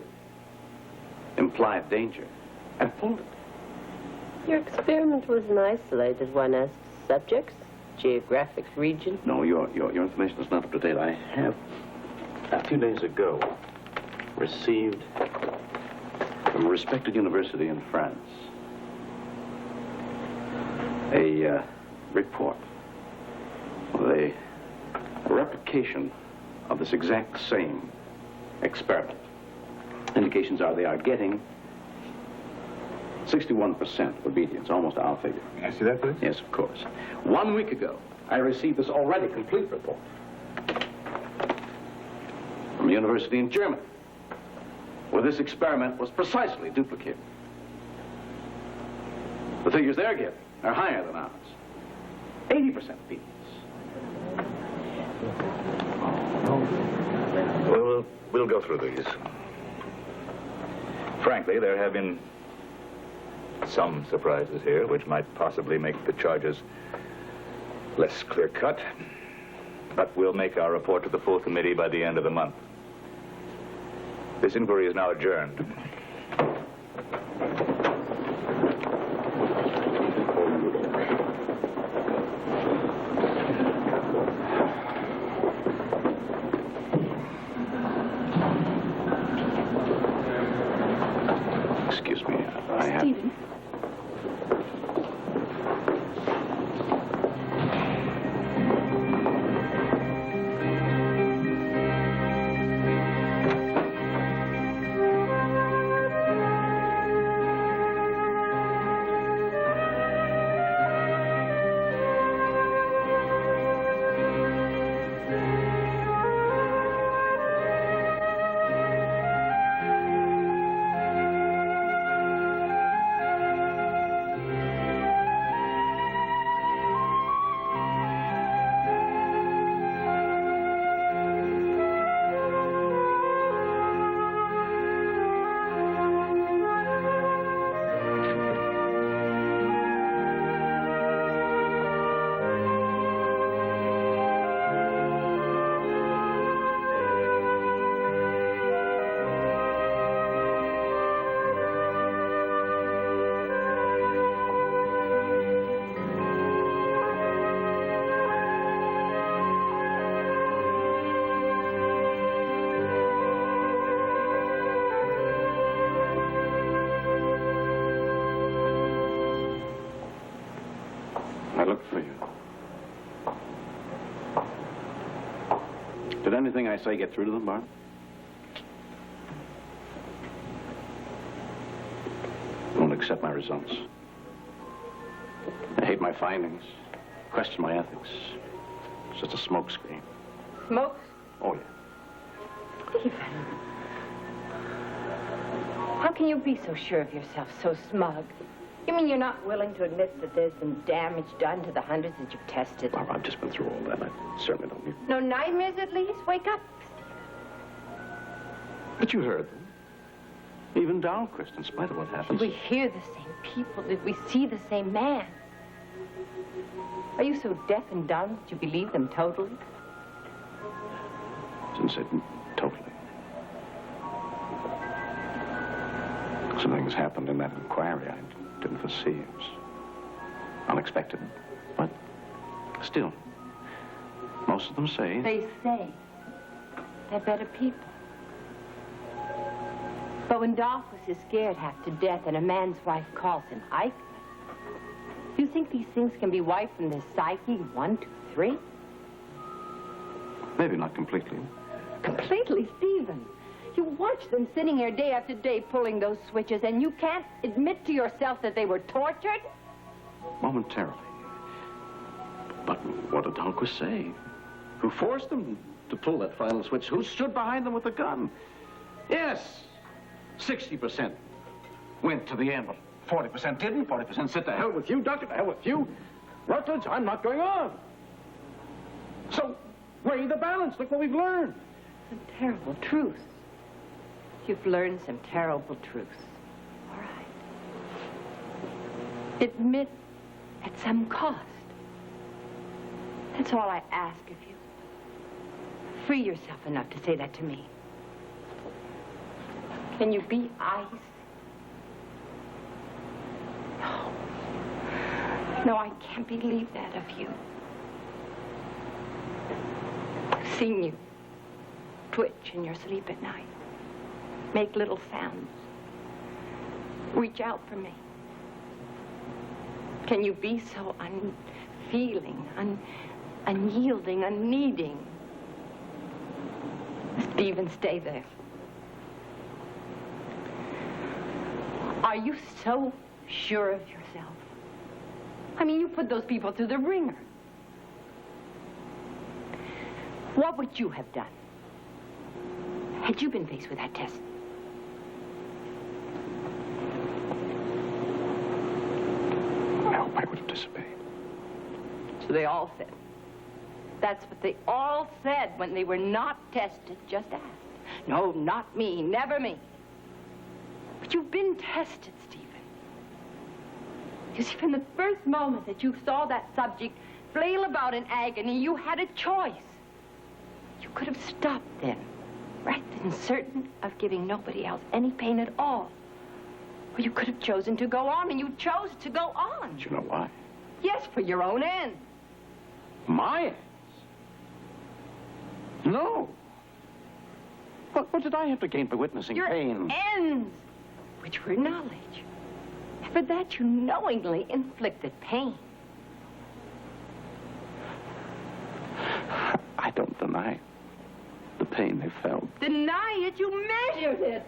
implied danger, and pulled it. Your experiment was an isolated one as to subjects, geographic region. No, your information is not up to date. I have, a few days ago, received from a respected university in France a report with a replication of this exact same experiment. Indications are they are getting 61% obedience, almost our figure. I see that, please? Yes, of course. 1 week ago, I received this already complete report from a university in Germany, where this experiment was precisely duplicated. The figures they're giving are higher than ours. 80% obedience. Well, we'll go through these. Frankly, there have been some surprises here which might possibly make the charges less clear-cut. But we'll make our report to the full committee by the end of the month. This inquiry is now adjourned. Excuse me, I have... Stephen. I looked for you. Did anything I say get through to them, Bart? Won't accept my results. They hate my findings, question my ethics. It's just a smokescreen. Smoke? Oh, yeah. Stephen. How can you be so sure of yourself, so smug? You mean you're not willing to admit that there's been damage done to the hundreds that you've tested? Barbara, I've just been through all that. I certainly don't need... No nightmares, at least? Wake up. But you heard them. Even Dahlquist, in spite of what happened. Did we hear the same people? Did we see the same man? Are you so deaf and dumb that you believe them totally? Didn't say totally. Some things happened in that inquiry I didn't foresee. It was unexpected. But still, most of them say... They say they're better people. But when Dahlquist is scared half to death and a man's wife calls him Eichmann, you think these things can be wiped from their psyche? 1, 2, 3? Maybe not completely. Completely, Stephen. You watch them sitting here day after day pulling those switches, and you can't admit to yourself that they were tortured? Momentarily. But what did Dahlquist say? Who forced them to pull that final switch? Who stood behind them with a gun? Yes, 60% went to the anvil. 40% didn't. 40% said, to hell with you, Doctor, to hell with you. Rutledge, I'm not going on. So, weigh the balance. Look what we've learned. Some terrible truths. You've learned some terrible truths. All right. Admit at some cost. That's all I ask of you. Free yourself enough to say that to me. Can you be ice? No. No, I can't believe that of you. I've seen you twitch in your sleep at night. Make little sounds. Reach out for me. Can you be so unfeeling, unyielding, unneeding? Stephen, stay there. Are you so sure of yourself? I mean, you put those people through the ringer. What would you have done had you been faced with that test? I hope I would have disobeyed. So they all said. That's what they all said when they were not tested, just asked. No, not me, never me. But you've been tested, Stephen. You see, from the first moment that you saw that subject flail about in agony, you had a choice. You could have stopped then, right then, certain of giving nobody else any pain at all. Or you could have chosen to go on, and you chose to go on. Do you know why? Yes, for your own ends. My ends? No. What did I have to gain by witnessing Your pain? ends, which were knowledge. And for that, you knowingly inflicted pain. I don't deny the pain they felt. Deny it, you measured it.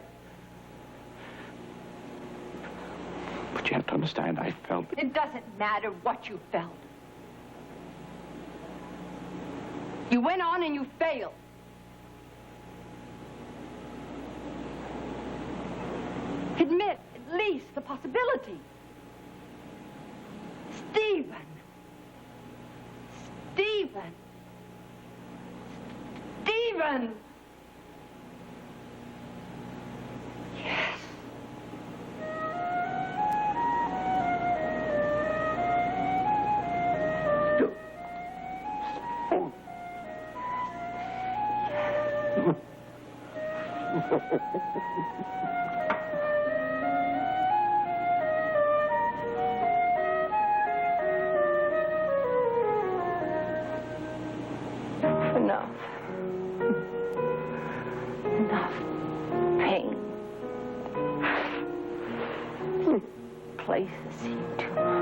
But you have to understand, I felt... It doesn't matter what you felt. You went on and you failed. Admit, at least, the possibility. Stephen. Stephen. Stephen. Yes. Enough. Enough pain. This place has seen too much.